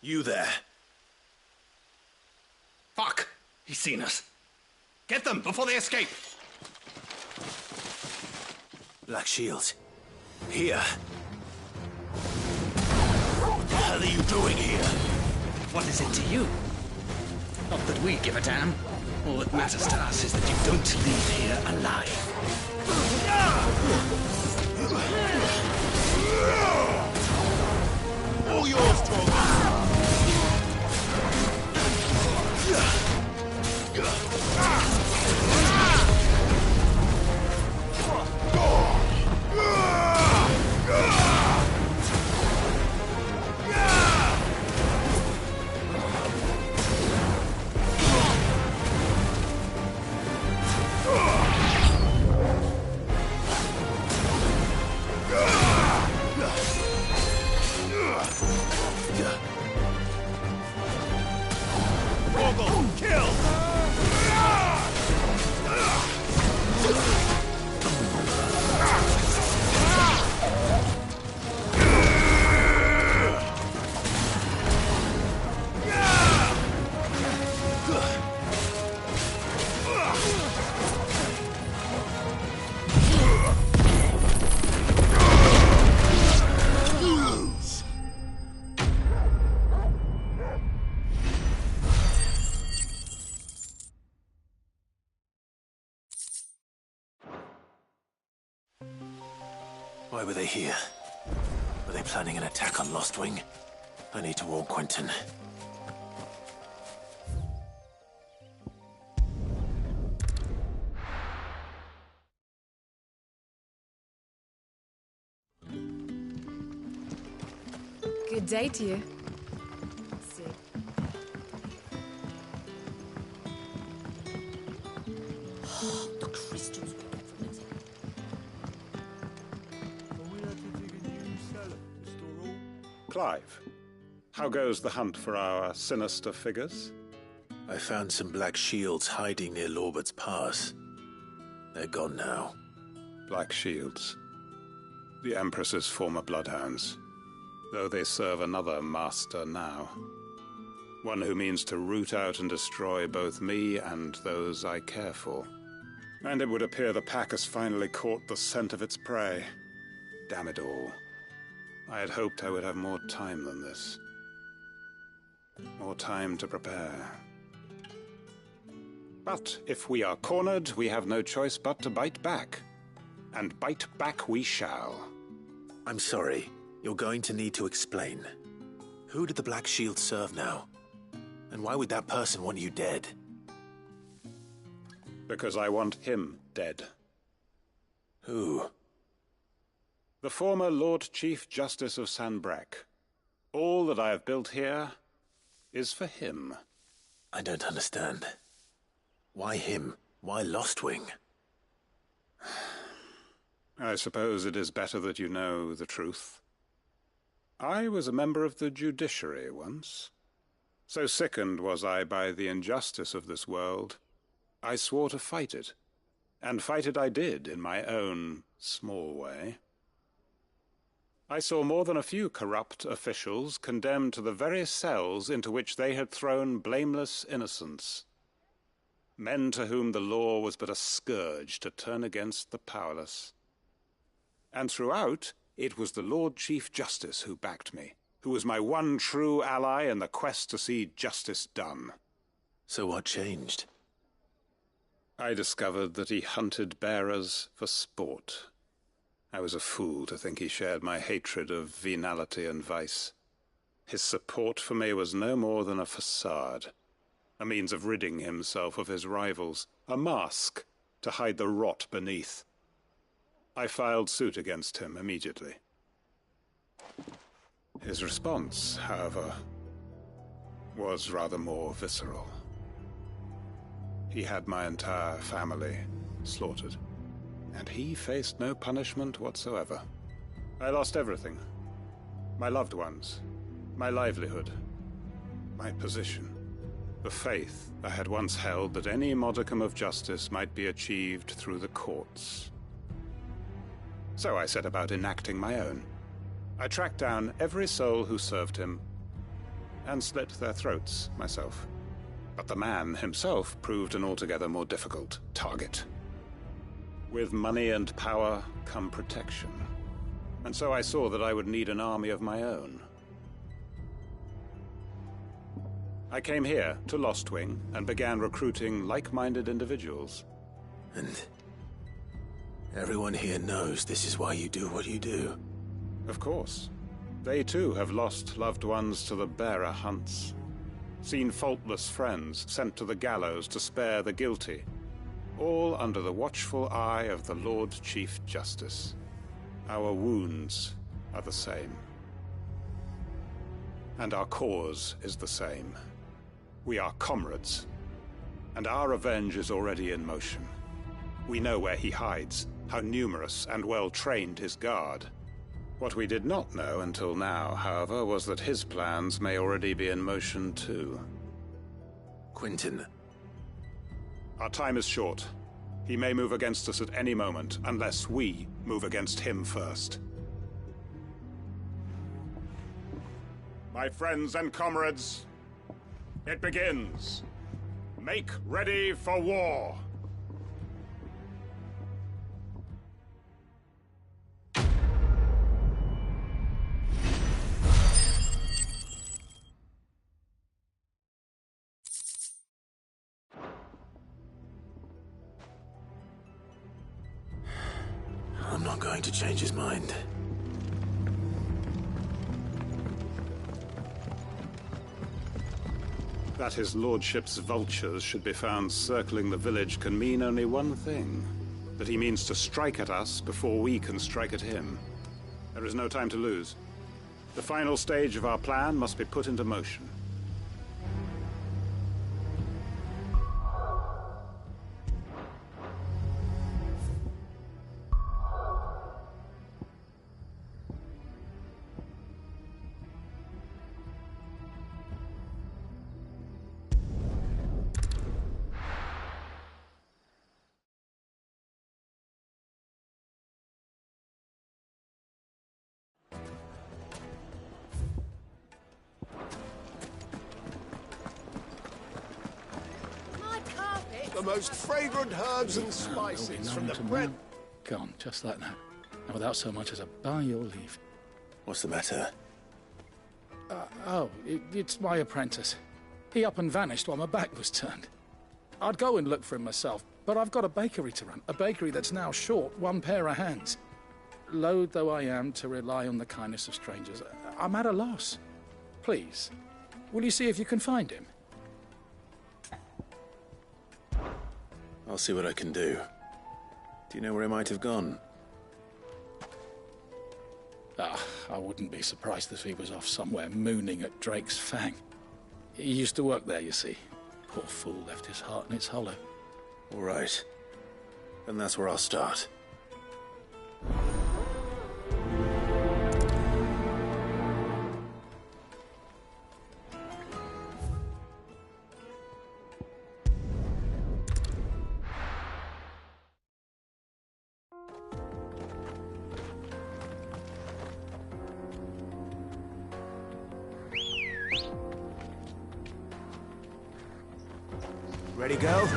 You there. Fuck! He's seen us. Get them before they escape! Black Shields. Here. What the hell are you doing here? What is it to you? Not that we give a damn. All that matters to us is that you don't leave here alive. All yours, Torgal. Why were they here? Were they planning an attack on Lost Wing? I need to warn Quentin. Good day to you. The crystals we get from it. Clive, how goes the hunt for our sinister figures? I found some Black Shields hiding near Lorbert's Pass. They're gone now. Black Shields. The Empress's former bloodhounds. Though they serve another master now. One who means to root out and destroy both me and those I care for. And it would appear the pack has finally caught the scent of its prey. Damn it all. I had hoped I would have more time than this. More time to prepare. But if we are cornered, we have no choice but to bite back. And bite back we shall. I'm sorry. You're going to need to explain. Who did the Black Shield serve now? And why would that person want you dead? Because I want him dead. Who? The former Lord Chief Justice of Sanbreque. All that I have built here is for him. I don't understand. Why him? Why Lost Wing? I suppose it is better that you know the truth. I was a member of the judiciary once. So sickened was I by the injustice of this world, I swore to fight it. And fight it I did, in my own small way. I saw more than a few corrupt officials condemned to the very cells into which they had thrown blameless innocents. Men to whom the law was but a scourge to turn against the powerless. And throughout, it was the Lord Chief Justice who backed me, who was my one true ally in the quest to see justice done. So what changed? I discovered that he hunted bearers for sport. I was a fool to think he shared my hatred of venality and vice. His support for me was no more than a facade, a means of ridding himself of his rivals, a mask to hide the rot beneath. I filed suit against him immediately. His response, however, was rather more visceral. He had my entire family slaughtered, and he faced no punishment whatsoever. I lost everything. My loved ones, my livelihood, my position, the faith I had once held that any modicum of justice might be achieved through the courts. So I set about enacting my own. I tracked down every soul who served him, and slit their throats myself. But the man himself proved an altogether more difficult target. With money and power come protection. And so I saw that I would need an army of my own. I came here to Lostwing and began recruiting like-minded individuals. And everyone here knows this is why you do what you do. Of course. They too have lost loved ones to the bearer hunts. Seen faultless friends sent to the gallows to spare the guilty. All under the watchful eye of the Lord Chief Justice. Our wounds are the same. And our cause is the same. We are comrades. And our revenge is already in motion. We know where he hides, how numerous and well-trained his guard. What we did not know until now, however, was that his plans may already be in motion too. Quentin. Our time is short. He may move against us at any moment, unless we move against him first. My friends and comrades, it begins. Make ready for war. I'm not going to change his mind. That his lordship's vultures should be found circling the village can mean only one thing. That he means to strike at us before we can strike at him. There is no time to lose. The final stage of our plan must be put into motion. The most fragrant herbs and spices from the bread. Gone, just like that. And without so much as a by your leave. What's the matter? It's my apprentice. He up and vanished while my back was turned. I'd go and look for him myself, but I've got a bakery to run. A bakery that's now short one pair of hands. Loath though I am to rely on the kindness of strangers, I'm at a loss. Please, will you see if you can find him? I'll see what I can do. Do you know where he might have gone? I wouldn't be surprised if he was off somewhere mooning at Drake's Fang. He used to work there, you see. Poor fool left his heart in its hollow. All right. Then that's where I'll start. Ready, go?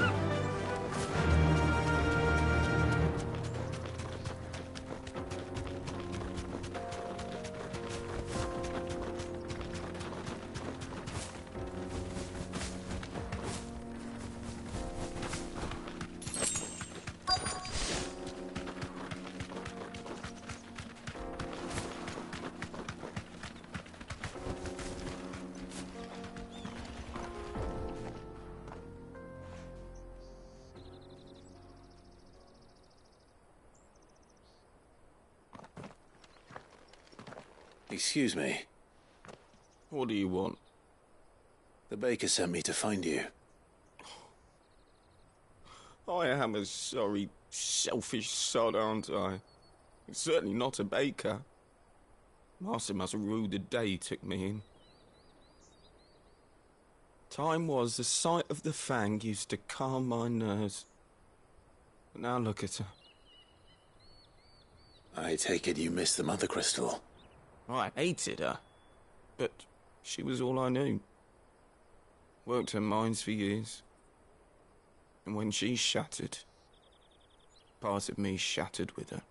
Excuse me. What do you want? The baker sent me to find you. I am a sorry, selfish sod, aren't I? Certainly not a baker. Master must have ruled the day he took me in. Time was the sight of the Fang used to calm my nerves. But now look at her. I take it you missed the Mother Crystal. I hated her. But She was all I knew. Worked her mines for years. And when she shattered, part of me shattered with her.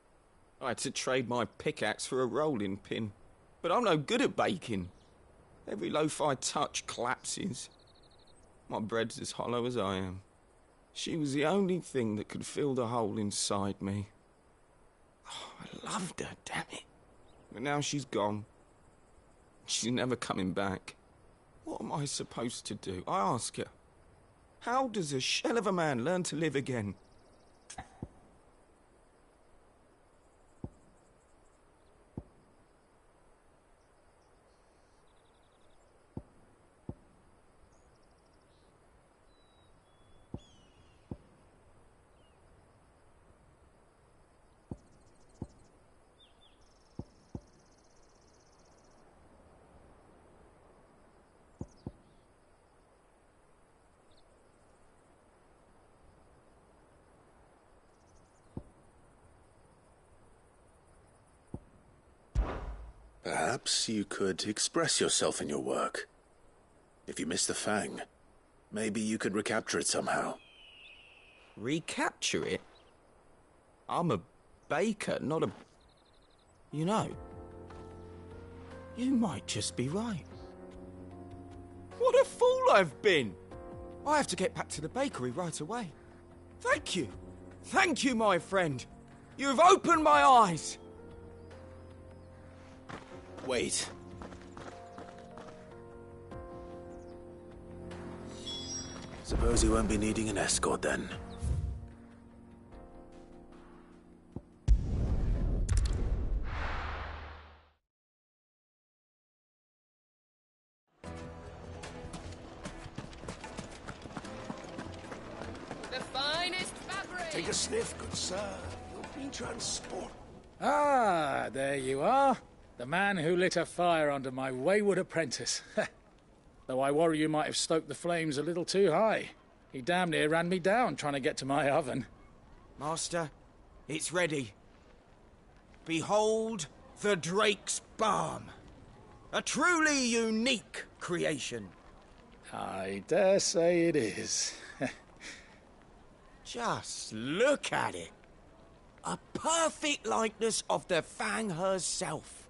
I had to trade my pickaxe for a rolling pin. But I'm no good at baking. Every loaf I touch collapses. My bread's as hollow as I am. She was the only thing that could fill the hole inside me. Oh, I loved her, damn it. But now she's gone. She's never coming back. What am I supposed to do? I ask her. How does a shell of a man learn to live again? Perhaps you could express yourself in your work. If you miss the Fang, maybe you could recapture it somehow. Recapture it? I'm a baker, not a... You know, you might just be right. What a fool I've been! I have to get back to the bakery right away. Thank you. Thank you, my friend. You've opened my eyes. Wait. Suppose you won't be needing an escort then. The finest fabric! Take a sniff, good sir. You'll be transported. Ah, there you are. The man who lit a fire under my wayward apprentice. Though I worry you might have stoked the flames a little too high. He damn near ran me down trying to get to my oven. Master, it's ready. Behold the Drake's Balm. A truly unique creation. I dare say it is. Just look at it. A perfect likeness of the Fang herself.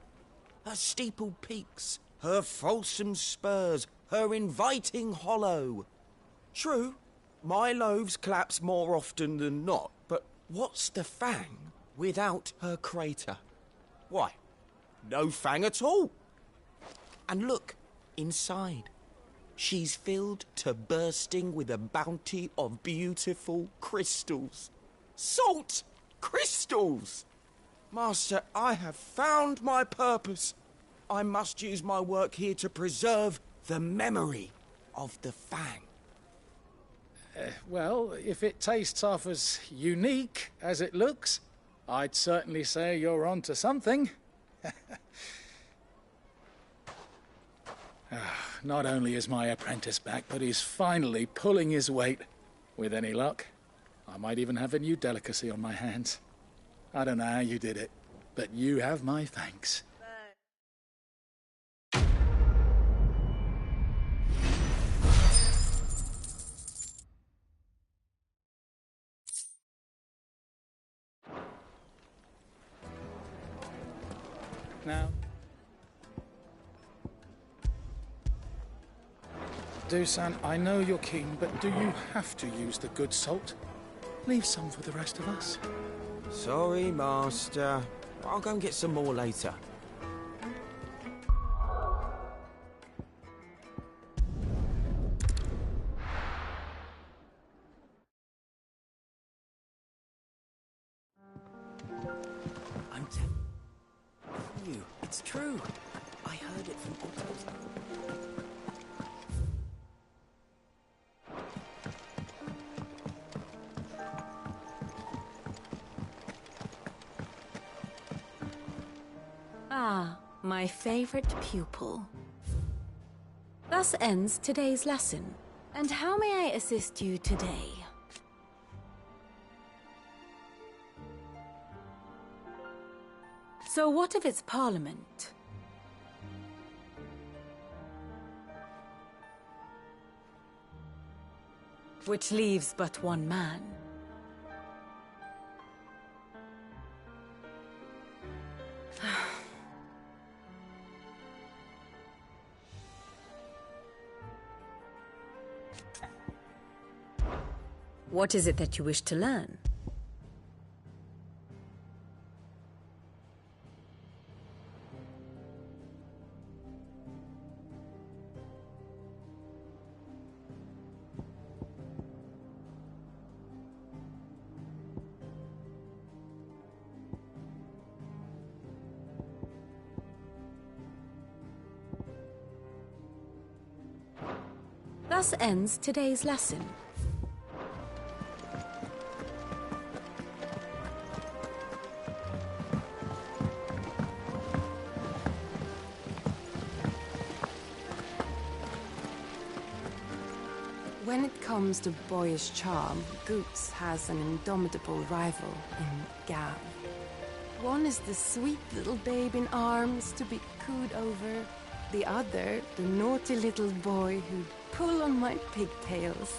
Her steepled peaks, her fulsome spurs, her inviting hollow. True, my loaves collapse more often than not, but what's the Fang without her crater? Why, no Fang at all. And look, inside. She's filled to bursting with a bounty of beautiful crystals. Salt crystals! Master, I have found my purpose. I must use my work here to preserve the memory of the Fang. Well, if it tastes half as unique as it looks, I'd certainly say you're on to something. Not only is my apprentice back, but he's finally pulling his weight. With any luck, I might even have a new delicacy on my hands. I don't know how you did it, but you have my thanks. Now, Dusan, I know you're keen, but do you have to use the good salt? Leave some for the rest of us. Sorry, Master. I'll go and get some more later. I'm telling you, it's true. I heard it from Otto's. Ah, my favorite pupil. Thus ends today's lesson. And how may I assist you today? So what of its parliament? Which leaves but one man. What is it that you wish to learn? Thus ends today's lesson. When it comes to boyish charm, Goops has an indomitable rival in Gav. One is the sweet little babe in arms to be cooed over. The other, the naughty little boy who'd pull on my pigtails.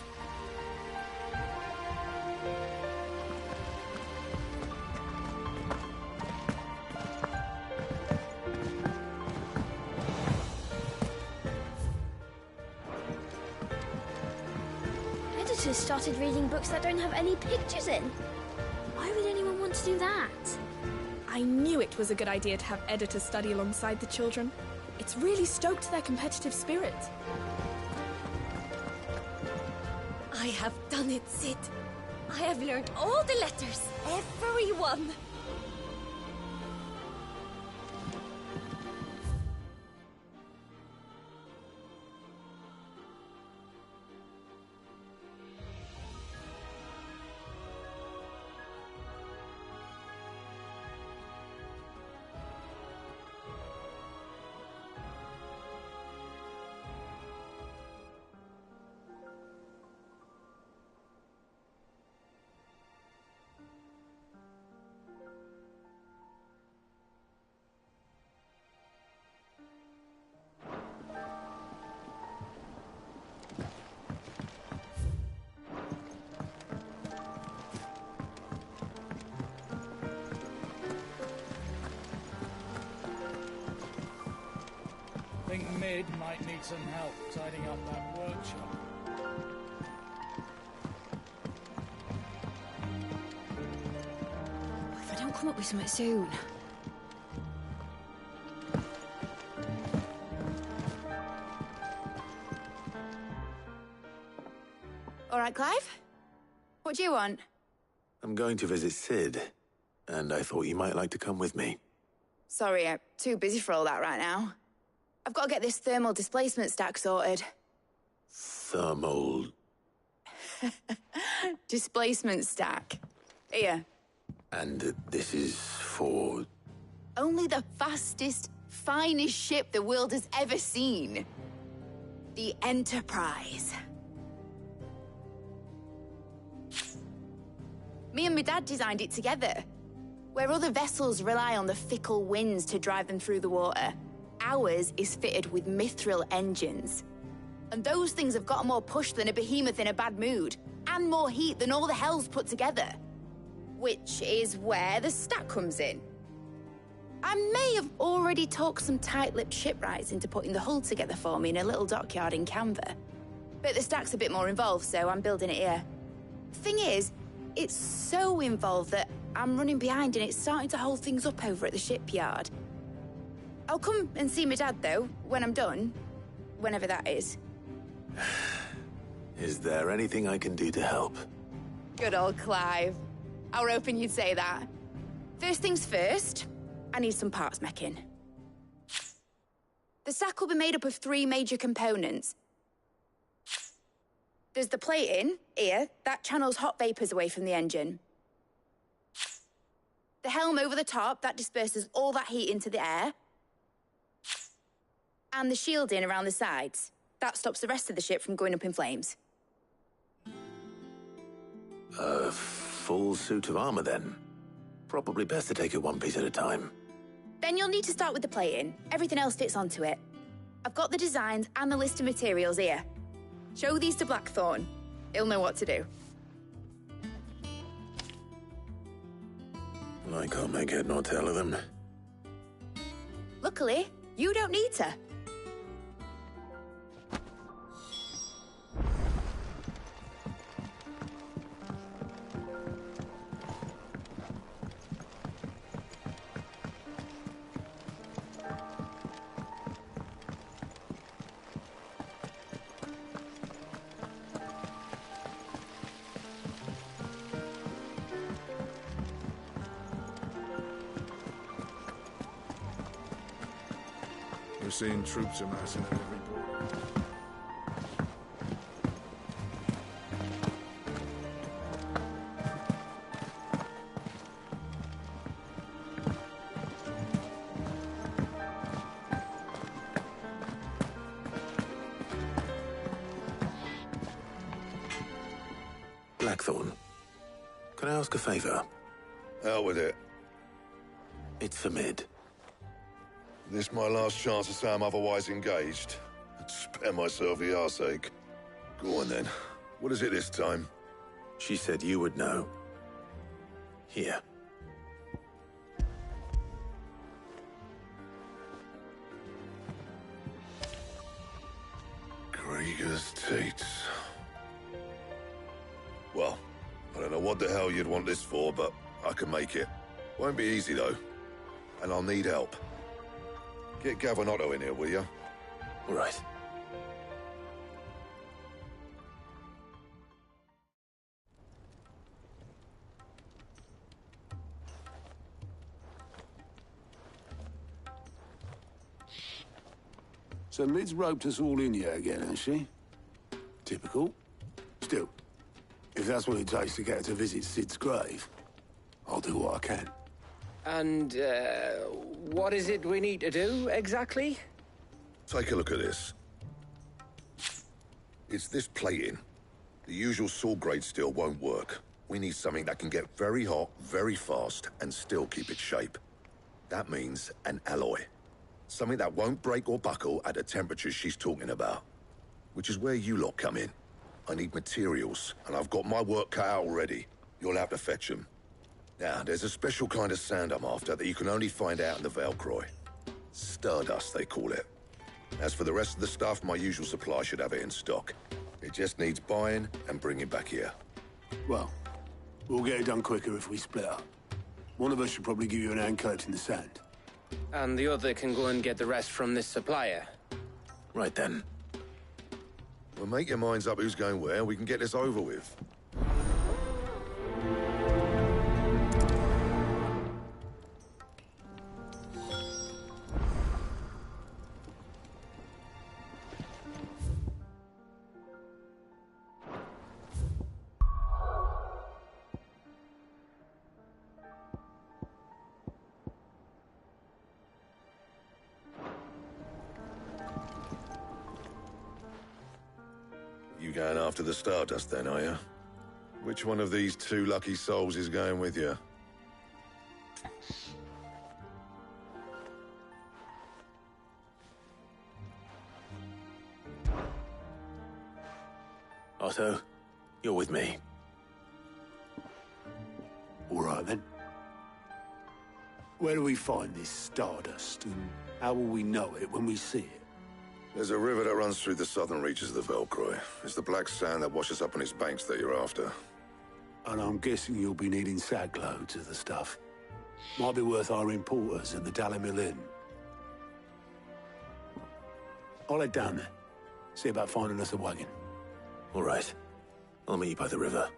Editors started reading books that don't have any pictures in. Why would anyone want to do that? I knew it was a good idea to have editors study alongside the children. It's really stoked their competitive spirit. I have done it, Sid. I have learned all the letters. Every one. I think Mid might need some help tidying up that workshop. If I don't come up with something soon. All right, Clive? What do you want? I'm going to visit Sid, and I thought you might like to come with me. Sorry, I'm too busy for all that right now. I've got to get this thermal displacement stack sorted. Thermal... Displacement stack. Here. And this is for... Only the fastest, finest ship the world has ever seen. The Enterprise. Me and my dad designed it together. Where other vessels rely on the fickle winds to drive them through the water, ours is fitted with mithril engines. And those things have got more push than a behemoth in a bad mood, and more heat than all the hells put together. Which is where the stack comes in. I may have already talked some tight-lipped shipwrights into putting the hull together for me in a little dockyard in Canva. But the stack's a bit more involved, so I'm building it here. Thing is, it's so involved that I'm running behind and it's starting to hold things up over at the shipyard. I'll come and see my dad, though, when I'm done. Whenever that is. Is there anything I can do to help? Good old Clive. I were hoping you'd say that. First things first, I need some parts meching. The stack will be made up of 3 major components. There's the plating, here, that channels hot vapors away from the engine. The helm over the top, that disperses all that heat into the air. And the shielding around the sides. That stops the rest of the ship from going up in flames. A full suit of armor, then. Probably best to take it one piece at a time. Then you'll need to start with the plating. Everything else fits onto it. I've got the designs and the list of materials here. Show these to Blackthorn. He'll know what to do. I can't make head nor tail of them. Luckily, you don't need to. We're seeing troops amassing at every port. Blackthorn, can I ask a favor? Out with it. It's for Mid. This my last chance to say I'm otherwise engaged. I'd spare myself the arseache. Go on then. What is it this time? She said you would know. Here. Krieger's Teats. Well, I don't know what the hell you'd want this for, but I can make it. Won't be easy, though. And I'll need help. Get Gavin in here, will you? All right. So Mid's roped us all in here again, hasn't she? Typical. Still, if that's what it takes to get her to visit Sid's grave, I'll do what I can. And, what is it we need to do, exactly? Take a look at this. It's this plating. The usual saw grade steel won't work. We need something that can get very hot, very fast, and still keep its shape. That means an alloy. Something that won't break or buckle at the temperatures she's talking about. Which is where you lot come in. I need materials, and I've got my work cut out already. You'll have to fetch them. Now, there's a special kind of sand I'm after that you can only find out in the Valcroy. Stardust, they call it. As for the rest of the stuff, my usual supply should have it in stock. It just needs buying and bringing back here. Well, we'll get it done quicker if we split up. One of us should probably give you an hand collecting the sand. And the other can go and get the rest from this supplier. Right then. Well, make your minds up who's going where, we can get this over with. You going after the Stardust then, are you? Which one of these two lucky souls is going with you? Otto, you're with me. All right, then. Where do we find this Stardust, and how will we know it when we see it? There's a river that runs through the southern reaches of the Valcroy. It's the black sand that washes up on its banks that you're after. And I'm guessing you'll be needing sack loads of the stuff. Might be worth hiring porters at the Dalimil Inn. I'll head down there. See about finding us a wagon. All right. I'll meet you by the river.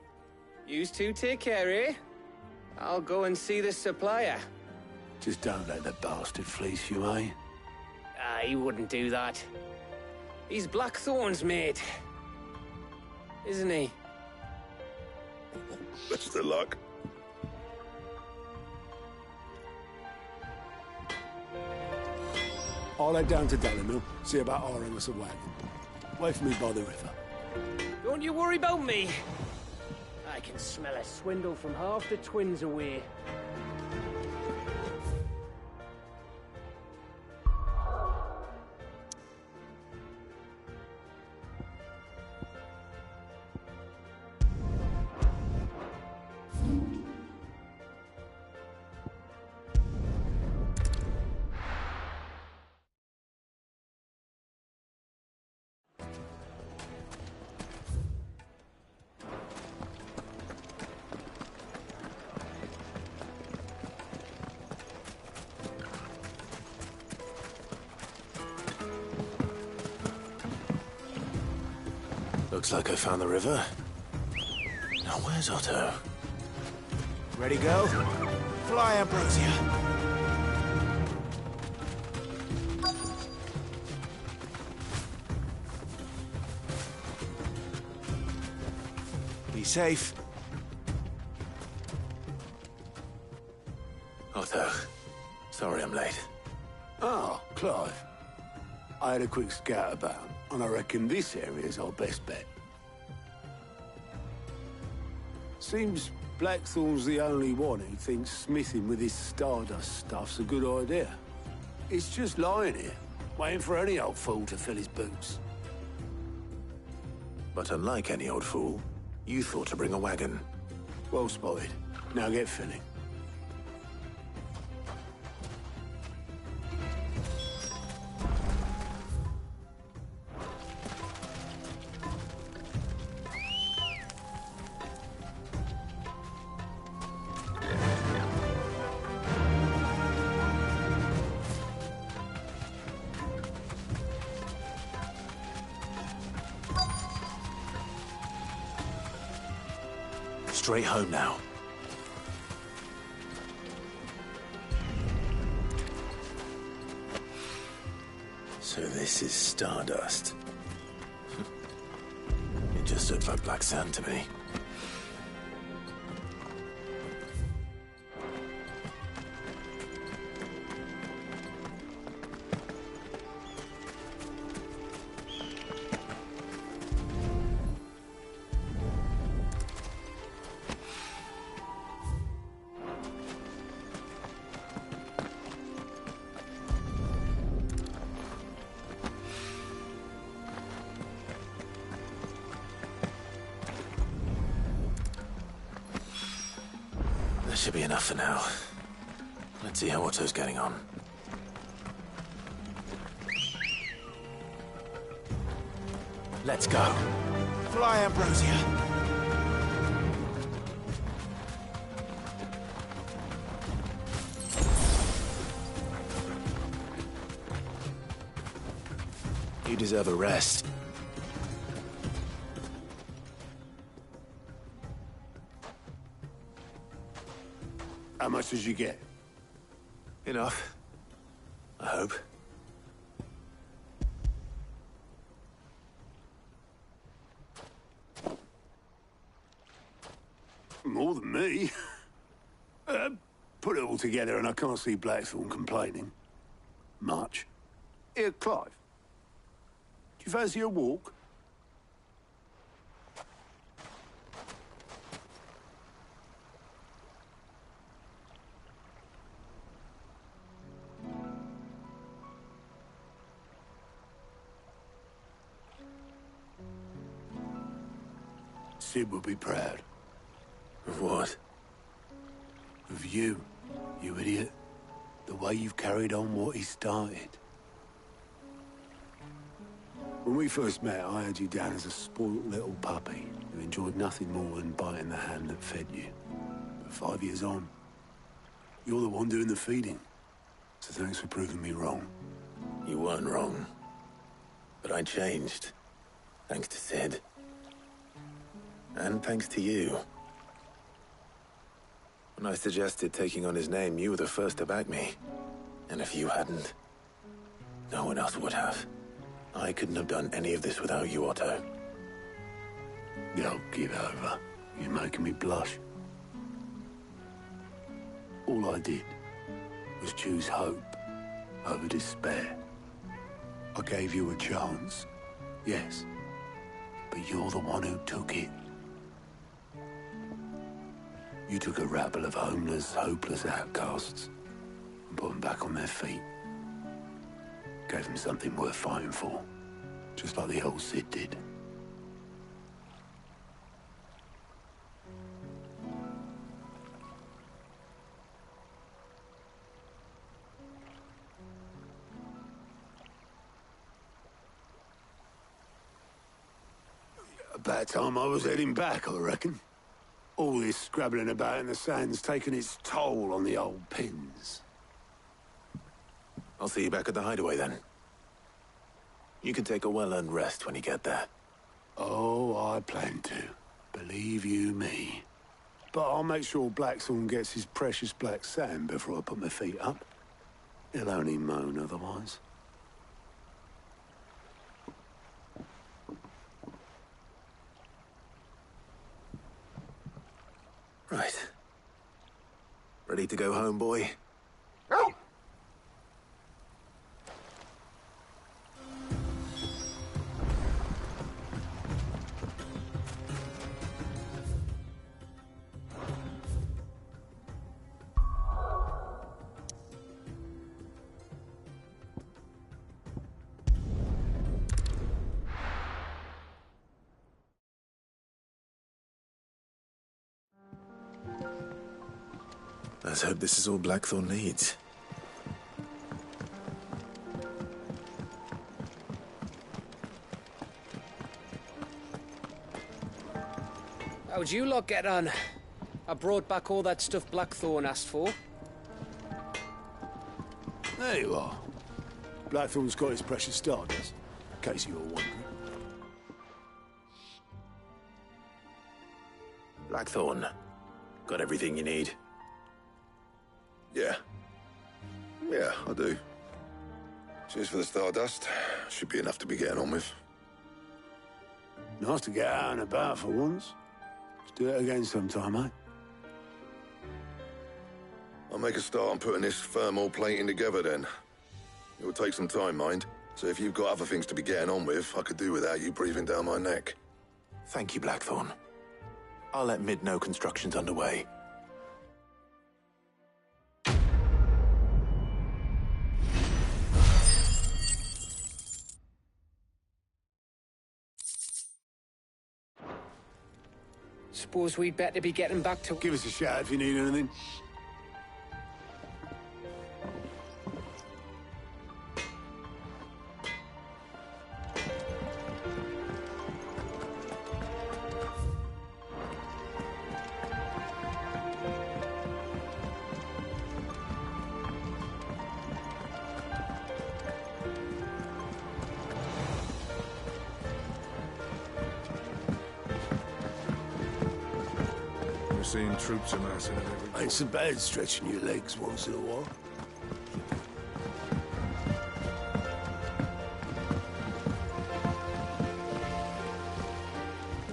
Yous two take care, eh? I'll go and see the supplier. Just don't let the bastard fleece you, eh? He wouldn't do that. He's Blackthorn's mate. Isn't he? Best of luck. I'll head down to Dalimil, see about hiring us a wagon. Wait for me by the river. Don't you worry about me. I can smell a swindle from half the twins away. Looks like I found the river. Now where's Otto? Ready, go? Fly, Ambrosia. Be safe. Otto, sorry I'm late. Ah, Clive. I had a quick scout about, and I reckon this area's our best bet. Seems Blackthorn's the only one who thinks smithing with his Stardust stuff's a good idea. It's just lying here, waiting for any old fool to fill his boots. But unlike any old fool, you thought to bring a wagon. Well spotted. Now get filling. Straight home now. So this is Stardust. It just looked like black sand to me. That should be enough for now. Let's see how Otto's getting on. Let's go. Fly, Ambrosia. You deserve a rest. How much did you get? Enough. I hope. More than me. Put it all together and I can't see Blackthorn complaining. Much. Here, Clive. Do you fancy a walk? Sid would be proud. Of what? Of you, you idiot. The way you've carried on what he started. When we first met, I had you down as a spoilt little puppy who enjoyed nothing more than biting the hand that fed you. But 5 years on, you're the one doing the feeding. So thanks for proving me wrong. You weren't wrong. But I changed. Thanks to Sid. And thanks to you. When I suggested taking on his name, you were the first to back me. And if you hadn't, no one else would have. I couldn't have done any of this without you, Otto. Don't give over. You're making me blush. All I did was choose hope over despair. I gave you a chance, yes, but you're the one who took it. You took a rabble of homeless, hopeless outcasts and put them back on their feet. Gave them something worth fighting for, just like the old Sid did. About time I was heading back, I reckon. All this scrabbling about in the sand's taken its toll on the old pins. I'll see you back at the hideaway then. You can take a well-earned rest when you get there. Oh, I plan to. Believe you me. But I'll make sure Blackthorn gets his precious black sand before I put my feet up. He'll only moan otherwise. Right. Ready to go home, boy? Let's hope this is all Blackthorn needs. How'd you lot get on? I brought back all that stuff Blackthorn asked for. There you are. Blackthorn's got his precious stardust, in case you were wondering. Blackthorn, got everything you need? Yeah. Yeah, I do. Cheers for the stardust. Should be enough to be getting on with. Nice to get out and about for once. Let's do it again sometime, eh? I'll make a start on putting this thermal plating together then. It will take some time, mind. So if you've got other things to be getting on with, I could do without you breathing down my neck. Thank you, Blackthorn. I'll let Mid know construction's underway. Suppose we'd better be getting back to... Give us a shout if you need anything. Seeing troops amassing at every... Ain't so bad stretching your legs once in a while.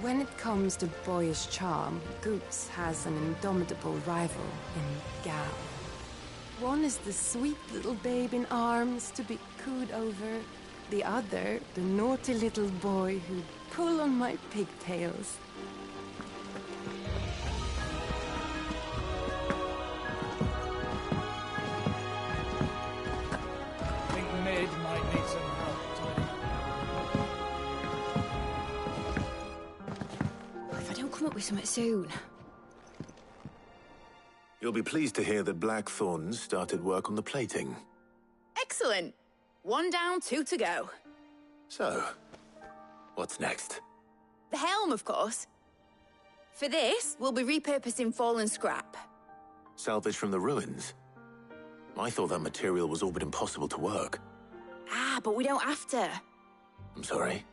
When it comes to boyish charm, Goops has an indomitable rival in Gav. One is the sweet little babe in arms to be cooed over. The other, the naughty little boy who'd pull on my pigtails. With something soon. You'll be pleased to hear that Blackthorn started work on the plating. Excellent. 1 down, 2 to go. So, what's next? The helm, of course. For this, we'll be repurposing fallen scrap. Salvage from the ruins? I thought that material was all but impossible to work. Ah, but we don't have to. I'm sorry?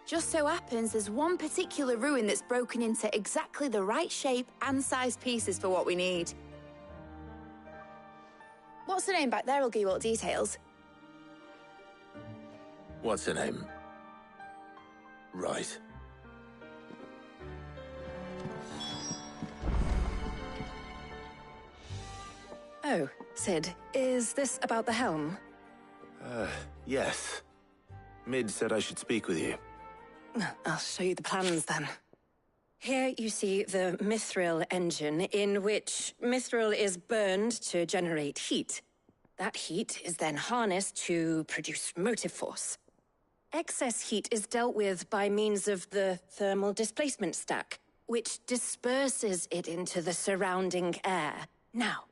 Just so happens there's one particular ruin that's broken into exactly the right shape and size pieces for what we need. What's the name back there? I'll give you all the details. What's her name? Right. Oh, Sid, is this about the helm? Yes. Mid said I should speak with you. I'll show you the plans then. Here you see the mithril engine, in which mithril is burned to generate heat. That heat is then harnessed to produce motive force. Excess heat is dealt with by means of the thermal displacement stack, which disperses it into the surrounding air. Now,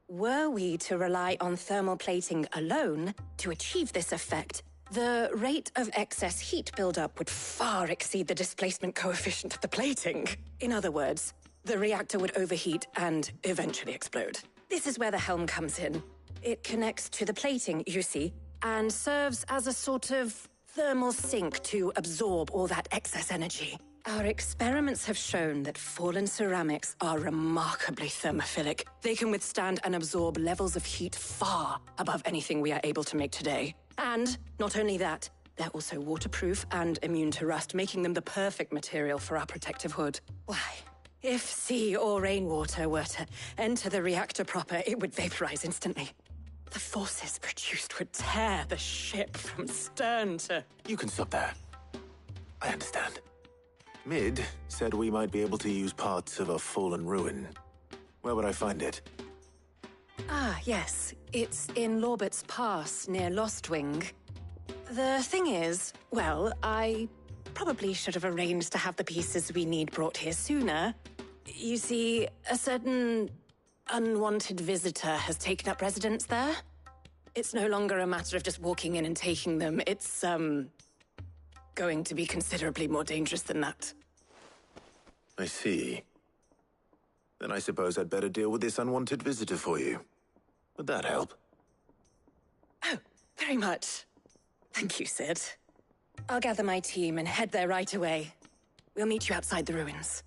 were we to rely on thermal plating alone to achieve this effect, the rate of excess heat buildup would far exceed the displacement coefficient of the plating. In other words, the reactor would overheat and eventually explode. This is where the helm comes in. It connects to the plating, you see, and serves as a sort of thermal sink to absorb all that excess energy. Our experiments have shown that fallen ceramics are remarkably thermophilic. They can withstand and absorb levels of heat far above anything we are able to make today. And not only that, they're also waterproof and immune to rust, making them the perfect material for our protective hood. Why, if sea or rainwater were to enter the reactor proper, it would vaporize instantly. The forces produced would tear the ship from stern to... You can stop there. I understand. Mid said we might be able to use parts of a fallen ruin. Where would I find it? Ah, yes. It's in Lorbert's Pass, near Lostwing. The thing is, well, I probably should have arranged to have the pieces we need brought here sooner. You see, a certain unwanted visitor has taken up residence there. It's no longer a matter of just walking in and taking them. It's, going to be considerably more dangerous than that. I see. Then I suppose I'd better deal with this unwanted visitor for you. Would that help? Oh, very much. Thank you, Sid. I'll gather my team and head there right away. We'll meet you outside the ruins.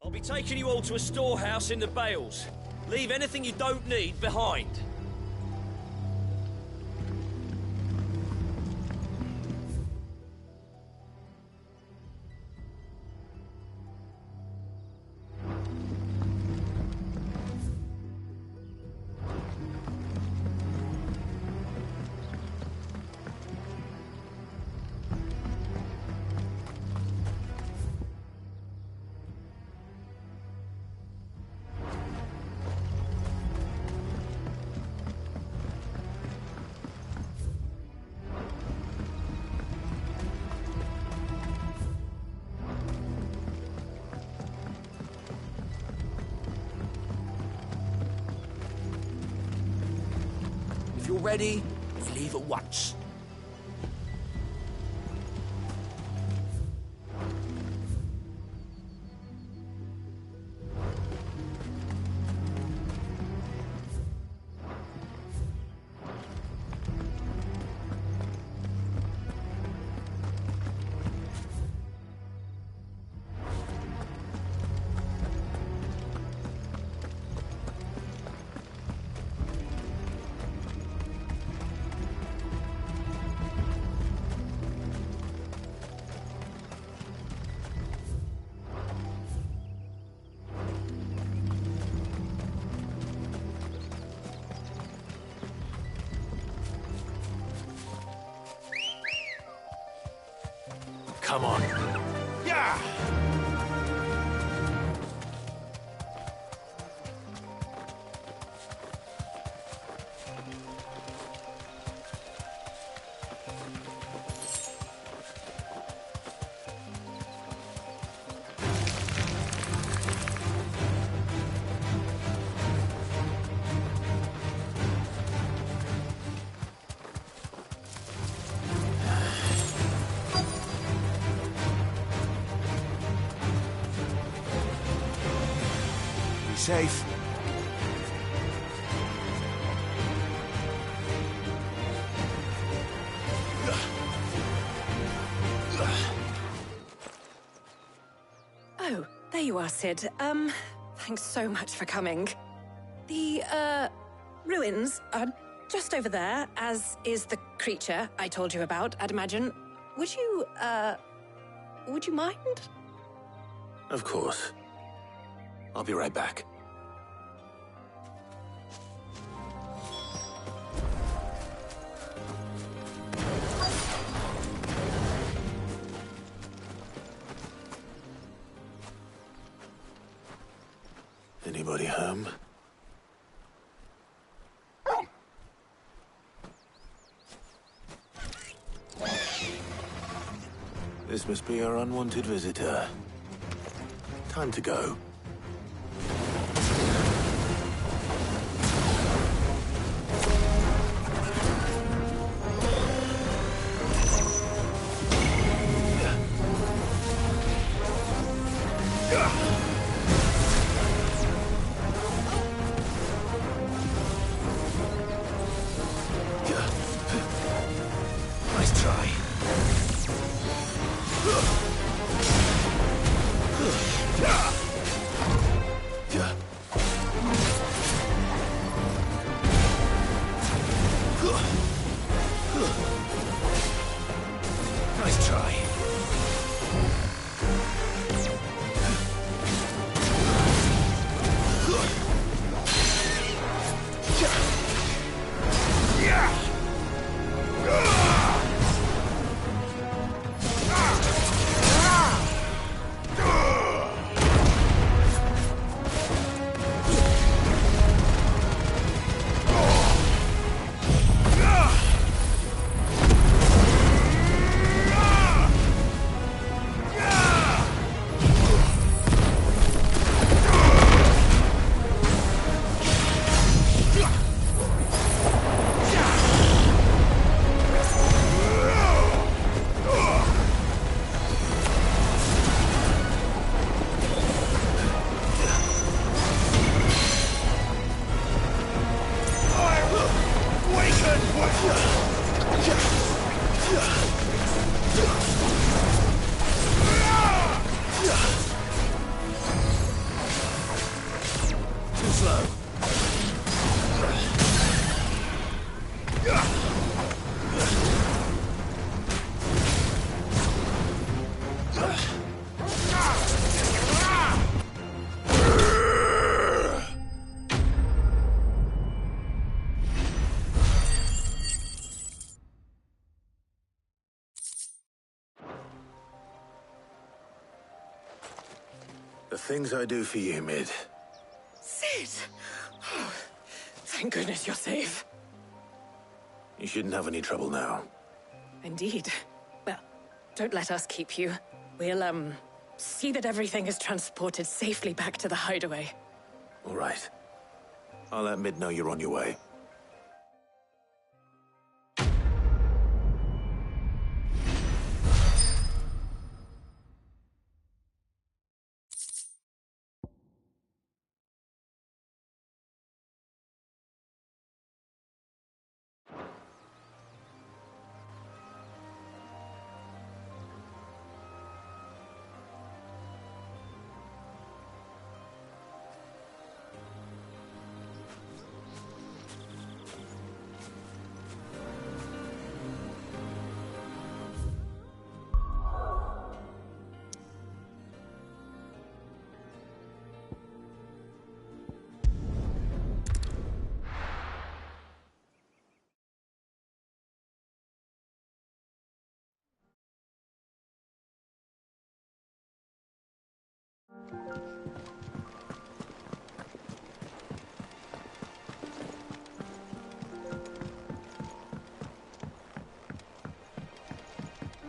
I'll be taking you all to a storehouse in the Bales. Leave anything you don't need behind. If you're ready, we leave at once. Come on. Yeah! Safe. Oh, there you are, Sid. Thanks so much for coming. The, ruins are just over there, as is the creature I told you about, I'd imagine. Would you mind? Of course. I'll be right back. Anybody home? This must be our unwanted visitor. Time to go. Nice try. Nice try. Too slow. The things I do for you, Mid. Sid! Oh, thank goodness you're safe. You shouldn't have any trouble now. Indeed. Well, don't let us keep you. We'll, see that everything is transported safely back to the hideaway. All right. I'll let Mid know you're on your way.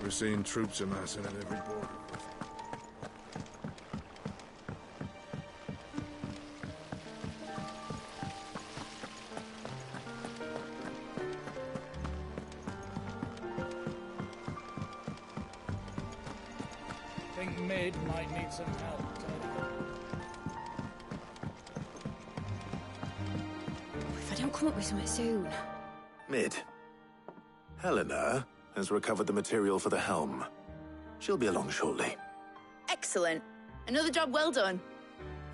We're seeing troops amassing at every border. Think Mid might need some help. If I don't come up with something soon. Mid. Helena has recovered the material for the helm. She'll be along shortly. Excellent. Another job well done.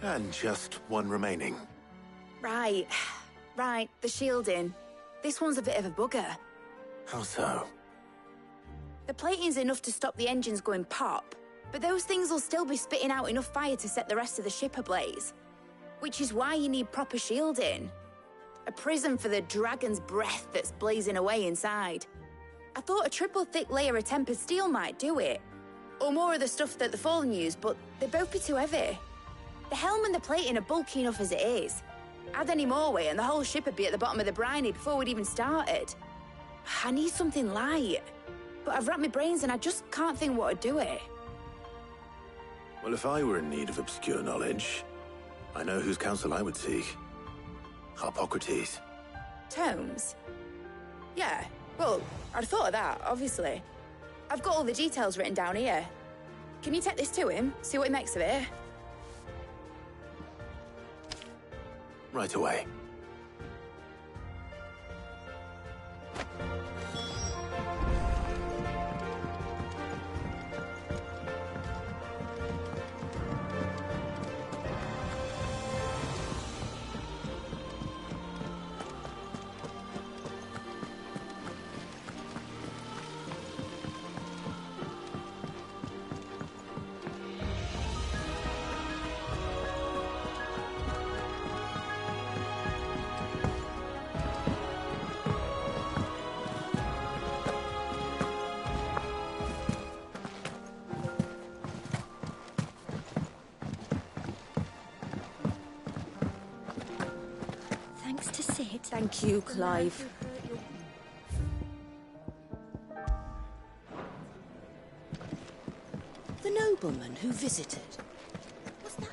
And just one remaining. Right. Right, the shielding. This one's a bit of a bugger. How so? The plating's enough to stop the engines going pop, but those things will still be spitting out enough fire to set the rest of the ship ablaze. Which is why you need proper shielding. A prism for the dragon's breath that's blazing away inside. I thought a triple thick layer of tempered steel might do it. Or more of the stuff that the Fallen use, but they'd both be too heavy. The helm and the plating are bulky enough as it is. Add any more weight and the whole ship would be at the bottom of the briny before we'd even started. I need something light. But I've racked my brains and I just can't think what would do it. Well, if I were in need of obscure knowledge, I know whose counsel I would seek. Harpocrates. Tomes? Yeah, well, I'd thought of that, obviously. I've got all the details written down here. Can you take this to him, see what he makes of it? Right away. Thank you, Clive. The nobleman who visited. Was that...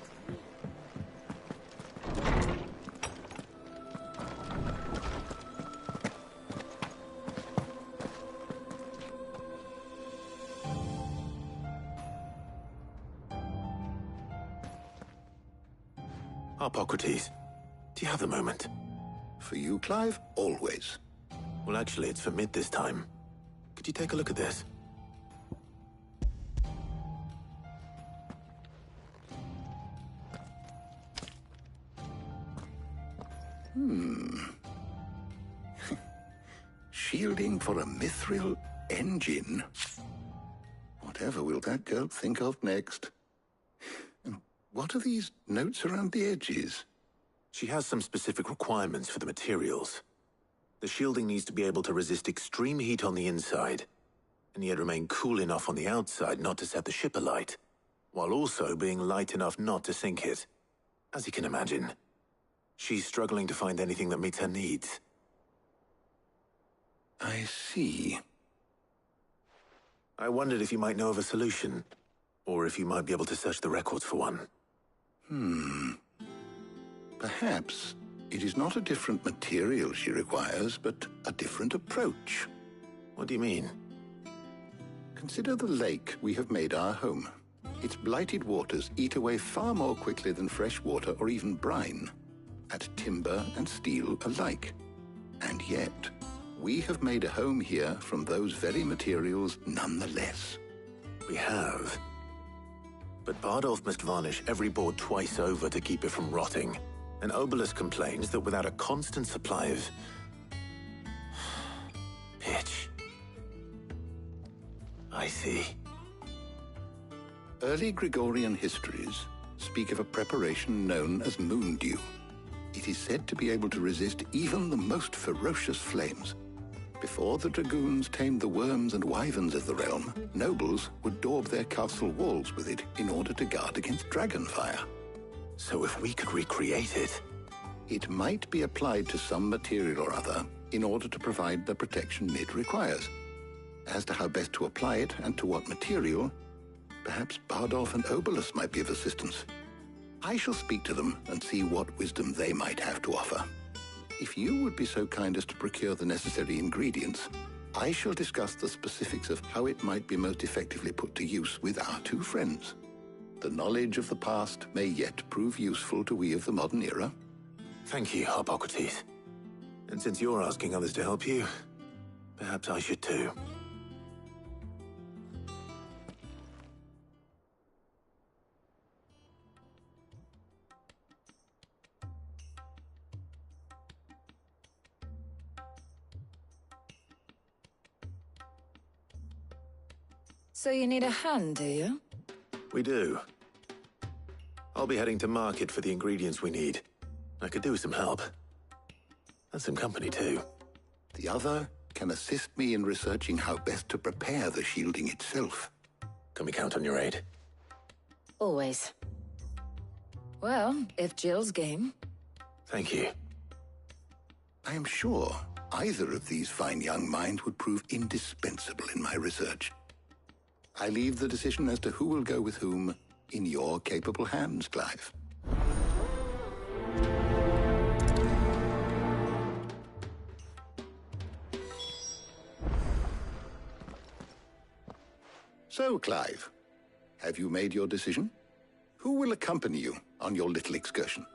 Harpocrates, do you have a moment? For you, Clive? Always. Well, actually, it's for Mid this time. Could you take a look at this? Shielding for a mithril engine? Whatever will that girl think of next? And what are these notes around the edges? She has some specific requirements for the materials. The shielding needs to be able to resist extreme heat on the inside, and yet remain cool enough on the outside not to set the ship alight, while also being light enough not to sink it. As you can imagine, she's struggling to find anything that meets her needs. I see. I wondered if you might know of a solution, or if you might be able to search the records for one. Perhaps it is not a different material she requires, but a different approach. What do you mean? Consider the lake we have made our home. Its blighted waters eat away far more quickly than fresh water or even brine, at timber and steel alike. And yet, we have made a home here from those very materials nonetheless. We have. But Bardolph must varnish every board twice over to keep it from rotting. And Obelus complains that without a constant supply of... pitch. I see. Early Gregorian histories speak of a preparation known as moon dew. It is said to be able to resist even the most ferocious flames. Before the dragoons tamed the worms and wyverns of the realm, nobles would daub their castle walls with it in order to guard against dragonfire. So if we could recreate it... It might be applied to some material or other in order to provide the protection Mid requires. As to how best to apply it and to what material, perhaps Bardolph and Obolus might be of assistance. I shall speak to them and see what wisdom they might have to offer. If you would be so kind as to procure the necessary ingredients, I shall discuss the specifics of how it might be most effectively put to use with our two friends. The knowledge of the past may yet prove useful to we of the modern era. Thank you, Hippocrates. And since you're asking others to help you, perhaps I should too. So you need a hand, do you? We do. I'll be heading to market for the ingredients we need. I could do with some help. And some company, too. The other can assist me in researching how best to prepare the shielding itself. Can we count on your aid? Always. Well, if Jill's game. Thank you. I am sure either of these fine young minds would prove indispensable in my research. I leave the decision as to who will go with whom in your capable hands, Clive. So, Clive, have you made your decision? Who will accompany you on your little excursion?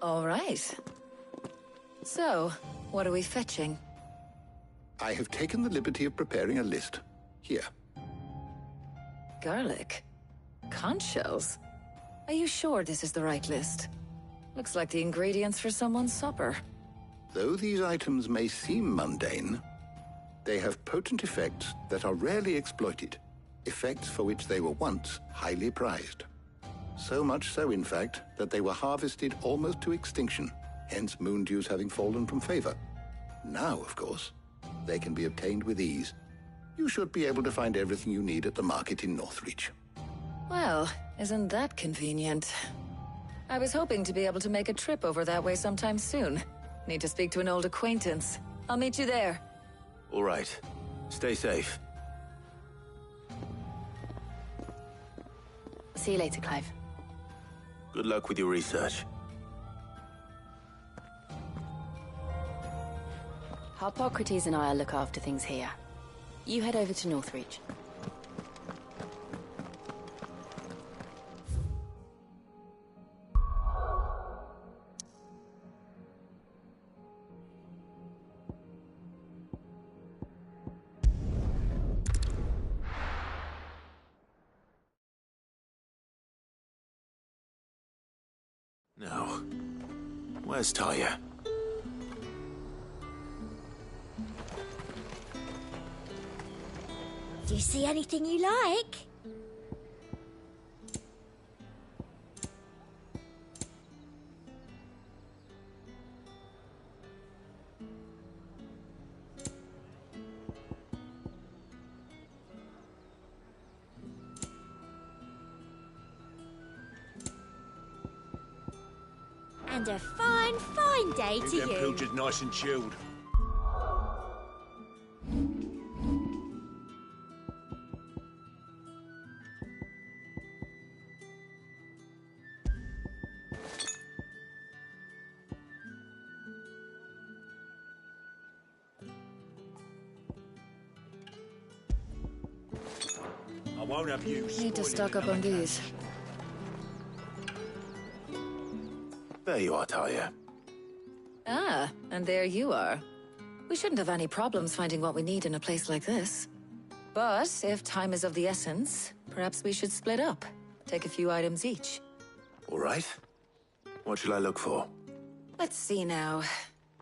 All right. So, what are we fetching? I have taken the liberty of preparing a list. Here. Garlic? Conch shells? Are you sure this is the right list? Looks like the ingredients for someone's supper. Though these items may seem mundane, they have potent effects that are rarely exploited, effects for which they were once highly prized. So much so, in fact, that they were harvested almost to extinction, hence moon dews having fallen from favor. Now, of course, they can be obtained with ease. You should be able to find everything you need at the market in Northreach. Well, isn't that convenient? I was hoping to be able to make a trip over that way sometime soon. Need to speak to an old acquaintance. I'll meet you there. All right. Stay safe. See you later, Clive. Good luck with your research. Hippocrates and I'll look after things here. You head over to Northreach. Now, where's Talia? Do you see anything you like? And a fine, fine day to Them you. pilchards nice and chilled. I won't have you. Need to stock up on these. There you are, Talia. Ah, and there you are. We shouldn't have any problems finding what we need in a place like this. But if time is of the essence, perhaps we should split up. Take a few items each. All right. What shall I look for? Let's see now.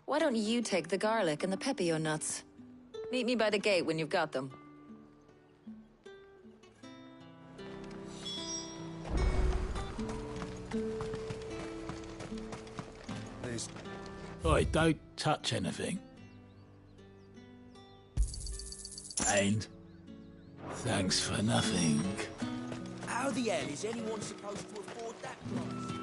Why don't you take the garlic and the pepio nuts? Meet me by the gate when you've got them. Oi, don't touch anything. And thanks for nothing. How the hell is anyone supposed to afford that price?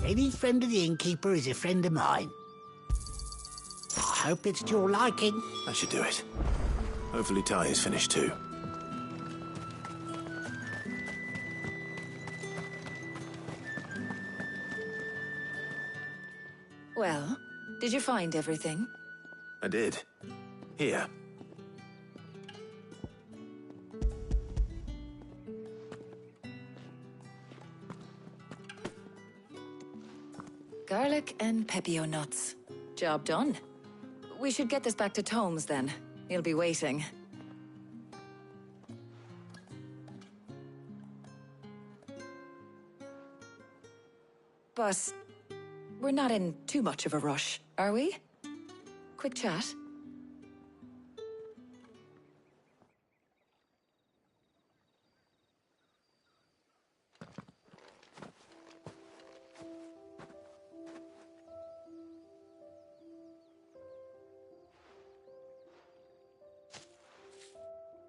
Any friend of the innkeeper is a friend of mine. I hope it's to your liking. That should do it. Hopefully Ty is finished too. Well, did you find everything? I did. Here. Garlic and pepio nuts. Job done. We should get this back to Tomes then. He'll be waiting. But we're not in too much of a rush, are we? Quick chat.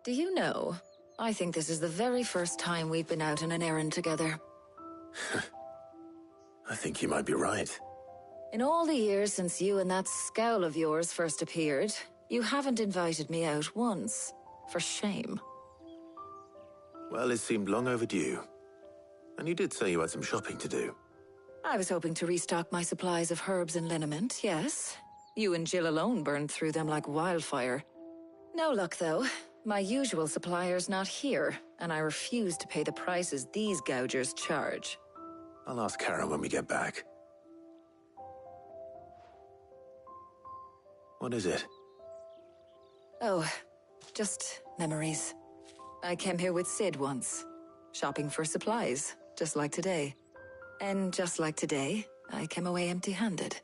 Do you know, I think this is the very first time we've been out on an errand together. I think you might be right. In all the years since you and that scowl of yours first appeared, you haven't invited me out once. For shame. Well, it seemed long overdue. And you did say you had some shopping to do. I was hoping to restock my supplies of herbs and liniment, yes. You and Jill alone burned through them like wildfire. No luck, though. My usual supplier's not here, and I refuse to pay the prices these gougers charge. I'll ask Karen when we get back. What is it? Oh, just memories. I came here with Sid once, shopping for supplies, just like today. And just like today, I came away empty-handed.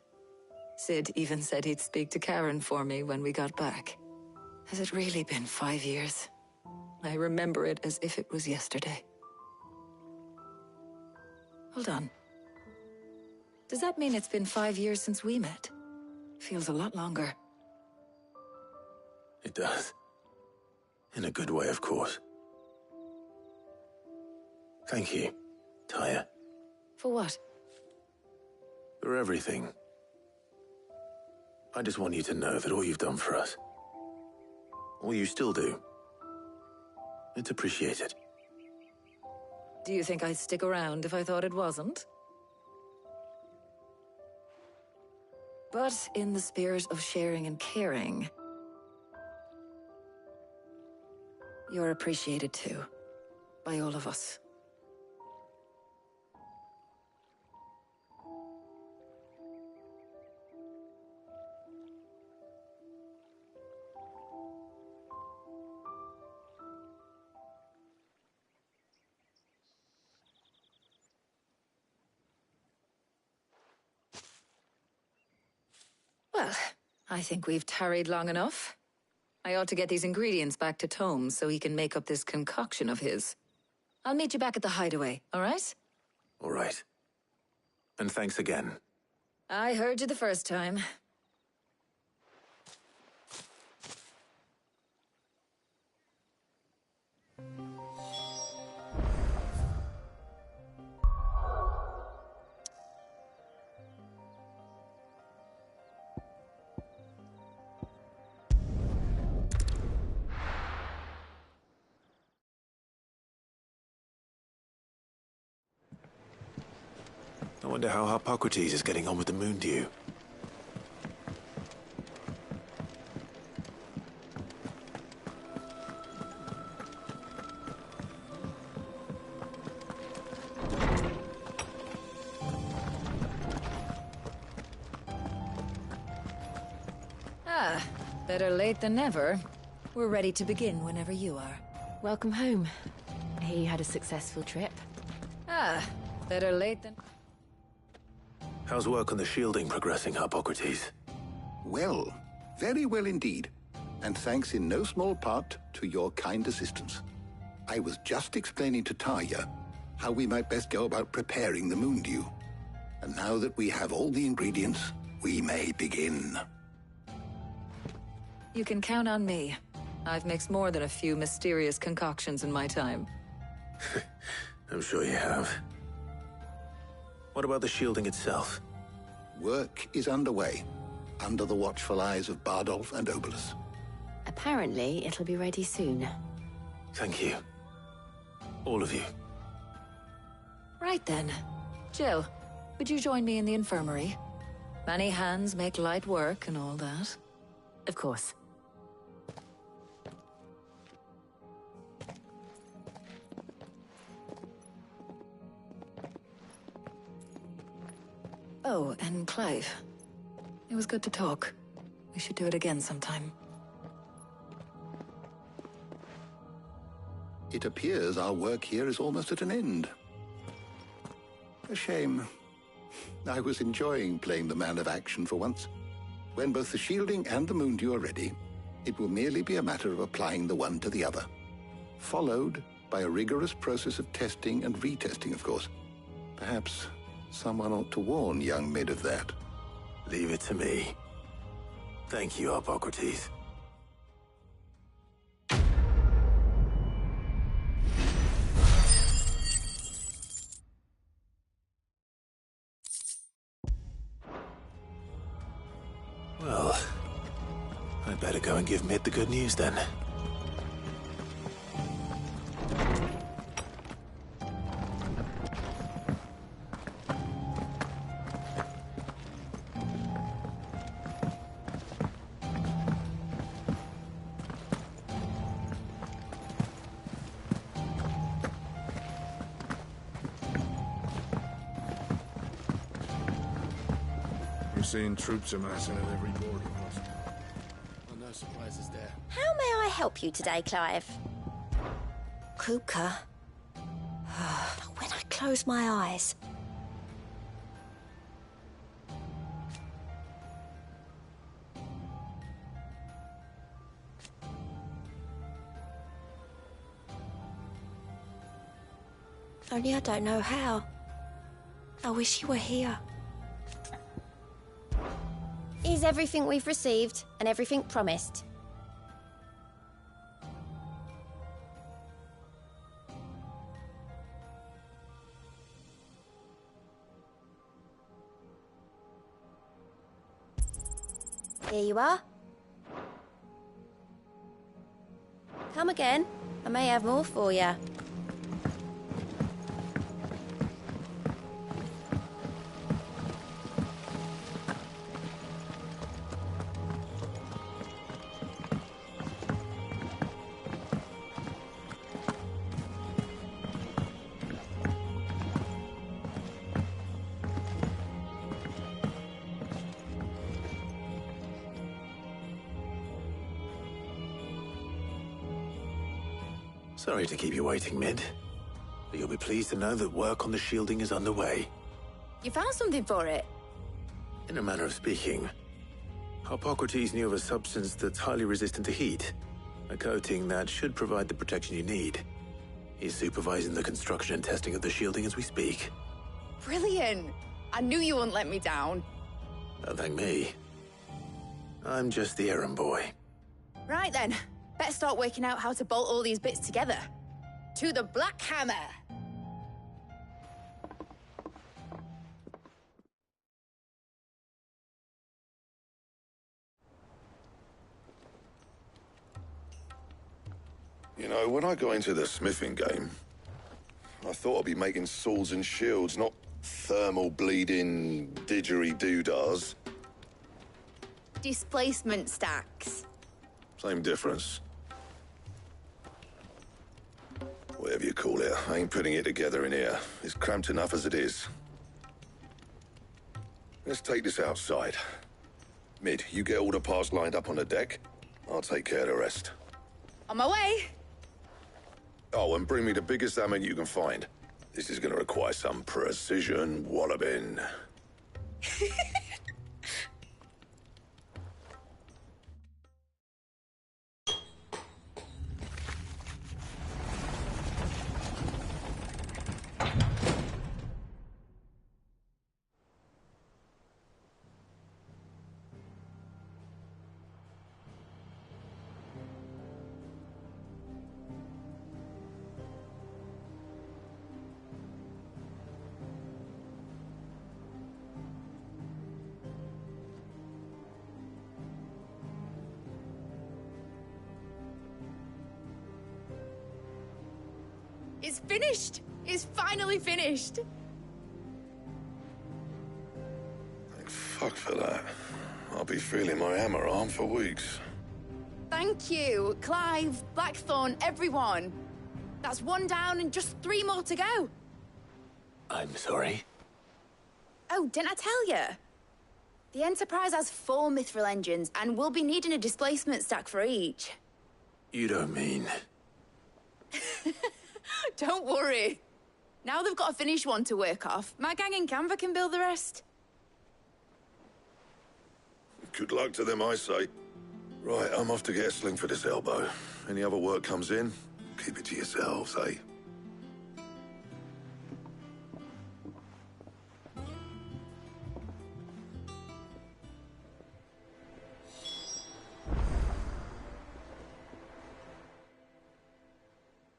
Sid even said he'd speak to Karen for me when we got back. Has it really been 5 years? I remember it as if it was yesterday. Hold on. Does that mean it's been 5 years since we met? Feels a lot longer. It does. In a good way, of course. Thank you, Tyre. For what? For everything. I just want you to know that all you've done for us, all you still do, it's appreciated. Do you think I'd stick around if I thought it wasn't? But in the spirit of sharing and caring, you're appreciated too, by all of us. Well, I think we've tarried long enough. I ought to get these ingredients back to Tomes so he can make up this concoction of his. I'll meet you back at the hideaway, all right? All right. And thanks again. I heard you the first time. I wonder how Hippocrates is getting on with the moon dew. Ah, better late than never. We're ready to begin whenever you are. Welcome home. He had a successful trip. Ah, better late than... How's work on the shielding progressing, Hippocrates? Well, very well indeed. And thanks in no small part to your kind assistance. I was just explaining to Tarja how we might best go about preparing the moon dew. And now that we have all the ingredients, we may begin. You can count on me. I've mixed more than a few mysterious concoctions in my time. I'm sure you have. What about the shielding itself? Work is underway, under the watchful eyes of Bardolph and Obolus. Apparently, it'll be ready soon. Thank you. All of you. Right then. Jill, would you join me in the infirmary? Many hands make light work and all that. Of course. Oh, and Clive. It was good to talk. We should do it again sometime. It appears our work here is almost at an end. A shame. I was enjoying playing the man of action for once. When both the shielding and the moondew are ready, it will merely be a matter of applying the one to the other. Followed by a rigorous process of testing and retesting, of course. Perhaps someone ought to warn young Mid of that. Leave it to me. Thank you, Hippocrates. Well, I'd better go and give Mid the good news then. Seeing troops amassing at every border crossing. Well, no surprises there. How may I help you today, Clive? Kupka. When I close my eyes. Only I don't know how. I wish you were here. Is everything we've received and everything promised? Here you are. Come again. I may have more for you. Sorry to keep you waiting, Mid. But you'll be pleased to know that work on the shielding is underway. You found something for it? In a manner of speaking, Hippocrates knew of a substance that's highly resistant to heat. A coating that should provide the protection you need. He's supervising the construction and testing of the shielding as we speak. Brilliant! I knew you wouldn't let me down. Don't thank me. I'm just the errand boy. Right then. Better start working out how to bolt all these bits together. To the Black Hammer! You know, when I got into the smithing game, I thought I'd be making swords and shields, not thermal bleeding didgeridoo-dahs. Displacement stacks. Same difference. Whatever you call it, I ain't putting it together in here. It's cramped enough as it is. Let's take this outside. Mid, you get all the parts lined up on the deck. I'll take care of the rest. On my way! Oh, and bring me the biggest hammer you can find. This is gonna require some precision walloping. It's finished! It's finally finished! Thank fuck for that. I'll be feeling my hammer arm for weeks. Thank you, Clive, Blackthorn, everyone. That's one down and just 3 more to go. I'm sorry. Oh, didn't I tell you? The Enterprise has 4 mithril engines, and we'll be needing a displacement stack for each. You don't mean... Don't worry. Now they've got a finished one to work off, my gang in Canva can build the rest. Good luck to them, I say. Right, I'm off to get a sling for this elbow. Any other work comes in, keep it to yourselves, eh?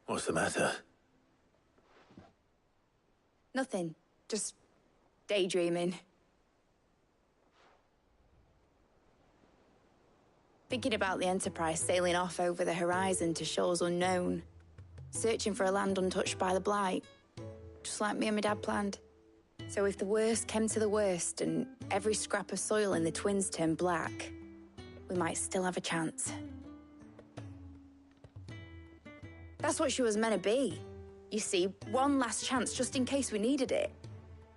What's the matter? Nothing. Just daydreaming. Thinking about the Enterprise sailing off over the horizon to shores unknown, searching for a land untouched by the Blight, just like me and my dad planned. So if the worst came to the worst and every scrap of soil in the Twins turned black, we might still have a chance. That's what she was meant to be. You see, one last chance just in case we needed it.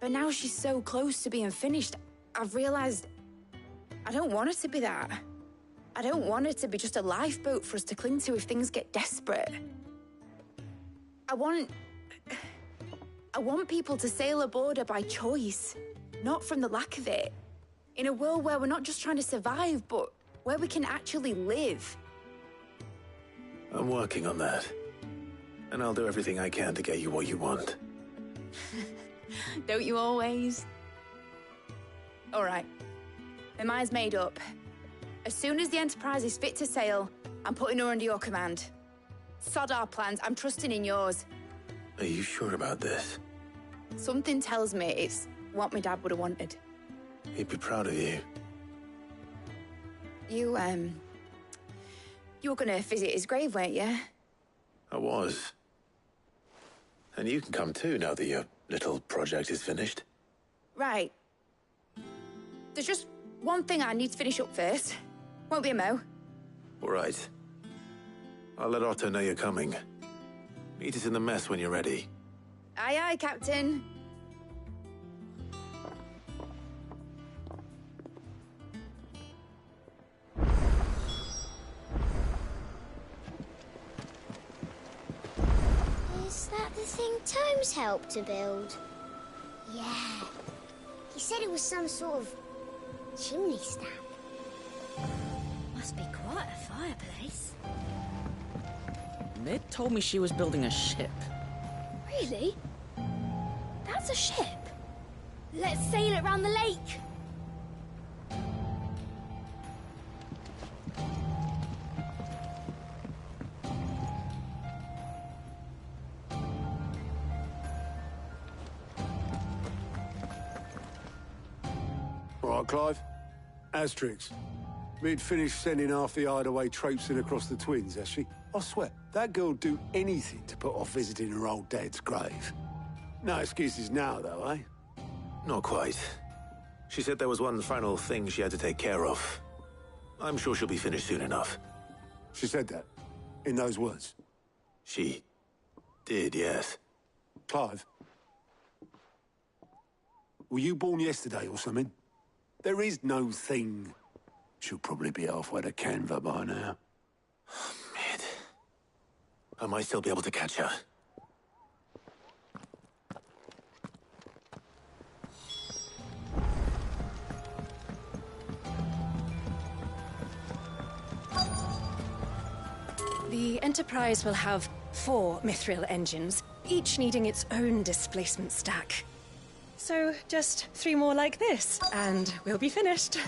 But now she's so close to being finished, I've realized I don't want her to be that. I don't want her to be just a lifeboat for us to cling to if things get desperate. I want people to sail aboard her by choice, not from the lack of it. In a world where we're not just trying to survive, but where we can actually live. I'm working on that. And I'll do everything I can to get you what you want. Don't you always? All right. My mind's made up. As soon as the Enterprise is fit to sail, I'm putting her under your command. Sod our plans, I'm trusting in yours. Are you sure about this? Something tells me it's what my dad would have wanted. He'd be proud of you. You were gonna visit his grave, weren't you? I was. And you can come too now that your little project is finished. Right. There's just one thing I need to finish up first. Won't be a mo. All right. I'll let Otto know you're coming. Meet us in the mess when you're ready. Aye, aye, Captain. Is that the thing Tomes helped to build? Yeah. He said it was some sort of chimney stack. Must be quite a fireplace. Mid told me she was building a ship. Really? That's a ship? Let's sail it round the lake. All right, Clive. Asterix. We'd finished sending half the hideaway traipsing across the Twins, has she? I swear, that girl'd do anything to put off visiting her old dad's grave. No excuses now, though, eh? Not quite. She said there was one final thing she had to take care of. I'm sure she'll be finished soon enough. She said that? In those words? She did, yes. Clive? Were you born yesterday or something? There is no thing. She'll probably be halfway to Canva by now. Mid. I might still be able to catch her. The Enterprise will have 4 mithril engines, each needing its own displacement stack. So just 3 more like this, and we'll be finished.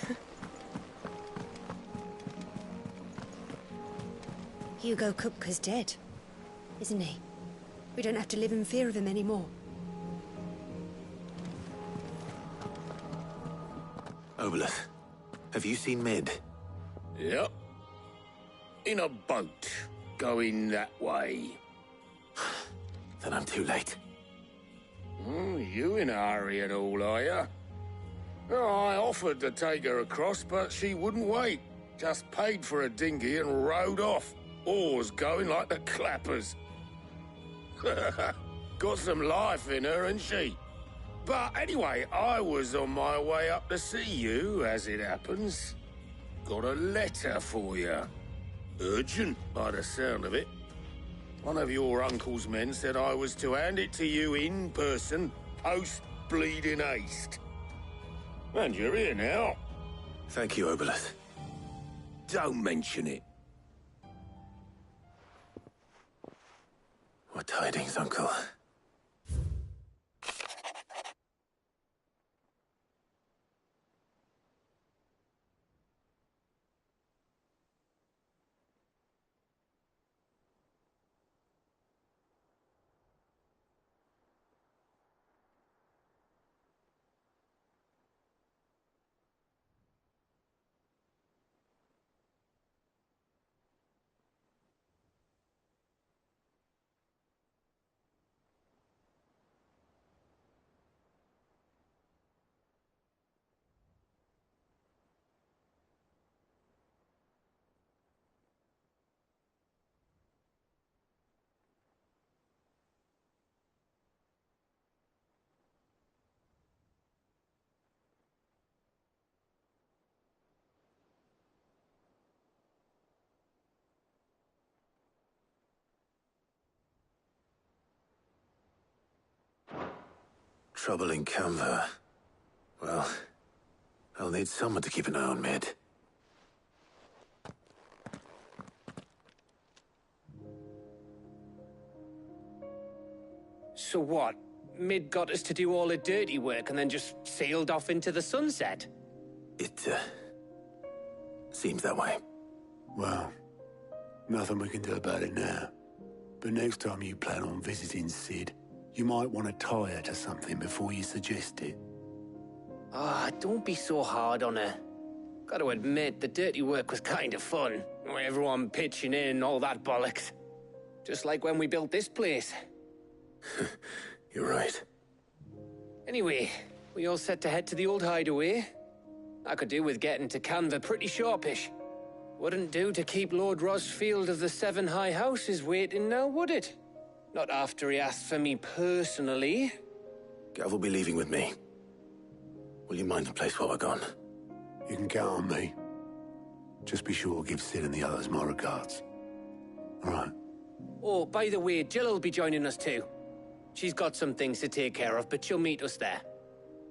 Hugo Kupka's dead, isn't he? We don't have to live in fear of him anymore. Obolus, have you seen Mid? Yep. In a boat, going that way. then I'm too late. Oh, you in a hurry and all, are you? Oh, I offered to take her across, but she wouldn't wait. Just paid for a dinghy and rowed off. Oars going like the clappers. Got some life in her, ain't she? But anyway, I was on my way up to see you, as it happens. Got a letter for you. Urgent, by the sound of it. One of your uncle's men said I was to hand it to you in person, post-bleeding haste. And you're here now. Thank you, Obolus. Don't mention it. What tidings, Uncle? Trouble in Canva. Well, I'll need someone to keep an eye on Mid. So what? Mid got us to do all the dirty work and then just sailed off into the sunset? It, seems that way. Well, nothing we can do about it now. But next time you plan on visiting Sid, you might want to tie her to something before you suggest it. Ah, don't be so hard on her. Gotta admit, the dirty work was kind of fun. Everyone pitching in, all that bollocks. Just like when we built this place. You're right. Anyway, we all set to head to the old hideaway? I could do with getting to Canva pretty sharpish. Wouldn't do to keep Lord Rosfield of the Seven High Houses waiting now, would it? Not after he asked for me personally. Gav will be leaving with me. Will you mind the place while we're gone? You can count on me. Just be sure to give Sid and the others my regards. All right. Oh, by the way, Jill will be joining us too. She's got some things to take care of, but she'll meet us there.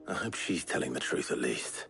I hope she's telling the truth at least.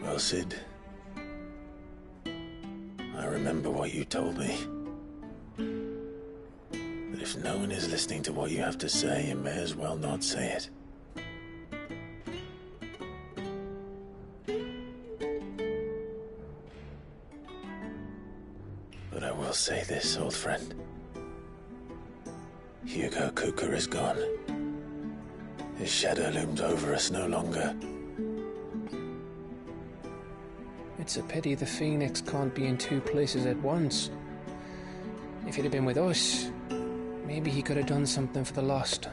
Well, Sid, I remember what you told me. That if no one is listening to what you have to say, you may as well not say it. But I will say this, old friend. Hugo Kuka is gone. His shadow looms over us no longer. It's a pity the Phoenix can't be in two places at once. If he'd have been with us, maybe he could have done something for the lost.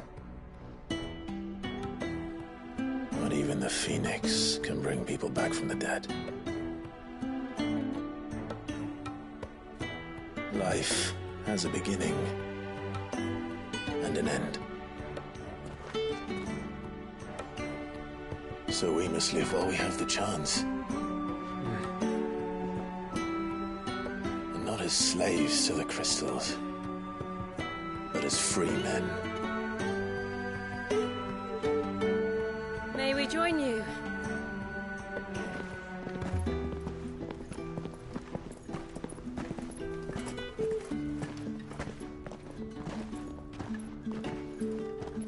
Not even the Phoenix can bring people back from the dead. Life has a beginning and an end. So we must live while we have the chance. And not as slaves to the crystals, but as free men. May we join you?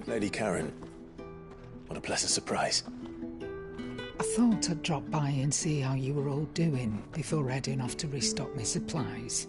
Lady Karen, what a pleasant surprise. I thought I'd drop by and see how you were all doing before heading off to restock my supplies.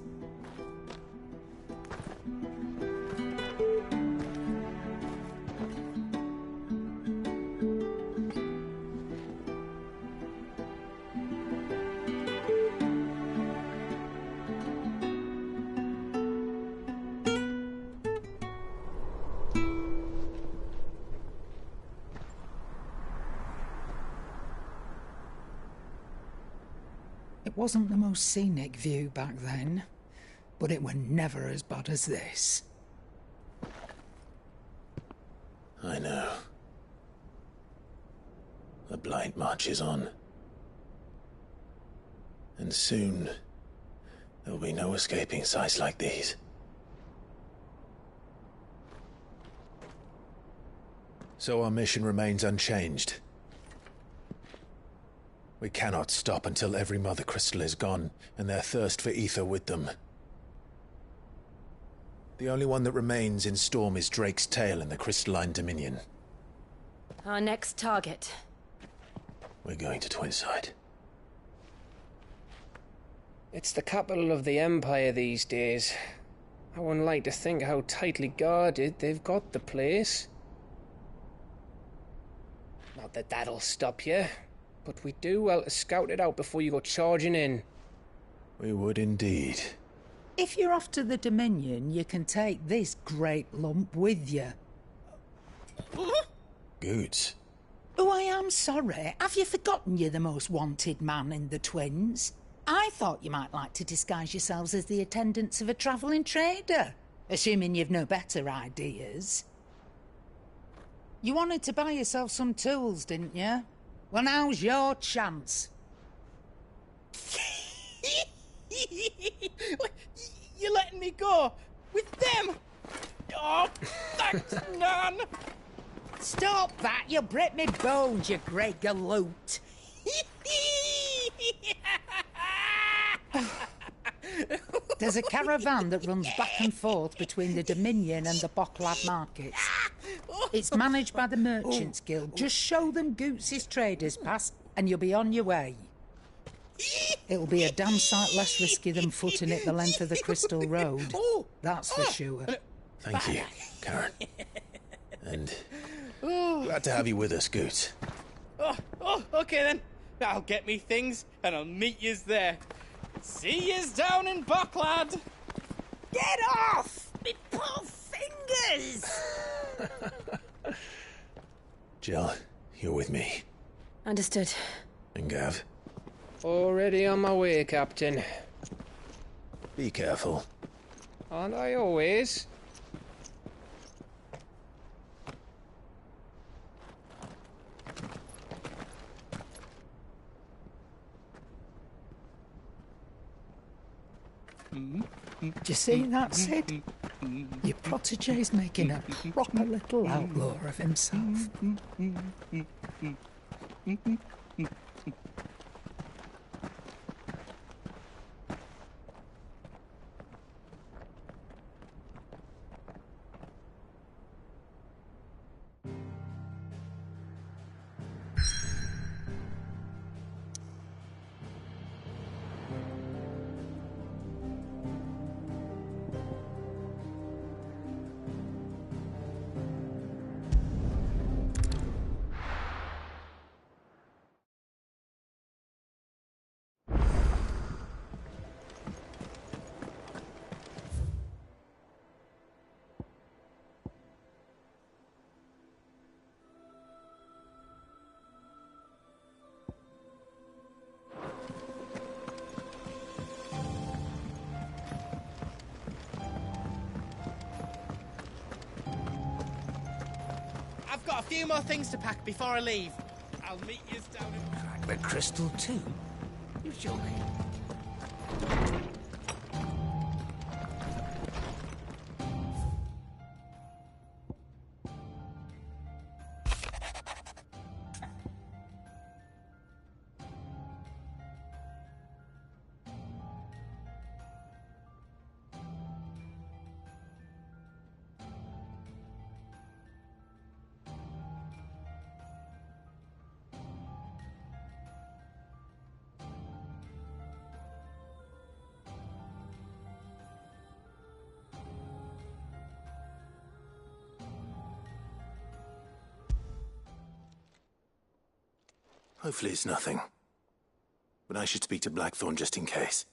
It wasn't the most scenic view back then, but it were never as bad as this. I know. The blight marches on. And soon, there'll be no escaping sights like these. So our mission remains unchanged. We cannot stop until every Mother Crystal is gone, and their thirst for ether with them. The only one that remains in Storm is Drake's Tail in the Crystalline Dominion. Our next target. We're going to Twinside. It's the capital of the Empire these days. I wouldn't like to think how tightly guarded they've got the place. Not that that'll stop you. But we do well to scout it out before you go charging in. We would indeed. If you're off to the Dominion, you can take this great lump with you. Goods. Oh, I am sorry. Have you forgotten you're the most wanted man in the Twins? I thought you might like to disguise yourselves as the attendants of a travelling trader, assuming you've no better ideas. You wanted to buy yourself some tools, didn't you? Well, now's your chance. You're letting me go? With them? Oh, thanks, Nan! Stop that! You'll break me bones, you great galoot! There's a caravan that runs back and forth between the Dominion and the Bocklad markets. It's managed by the Merchants Guild. Just show them Goots' traders pass and you'll be on your way. It'll be a damn sight less risky than footing it the length of the Crystal Road. That's for sure. Thank you, Karen. And glad to have you with us, Goots. Okay then. I'll get me things and I'll meet yous there. See yous down in Bocklad. Get off! Me poor fingers! Jill, you're with me. Understood. And Gav? Already on my way, Captain. Be careful. Aren't I always? Do you see that, Sid? Your protege's making a proper little outlaw of himself. I've got a few more things to pack before I leave. I'll meet you down in... Like the crystal too? You're joking. Hopefully it's nothing. But I should speak to Blackthorn just in case.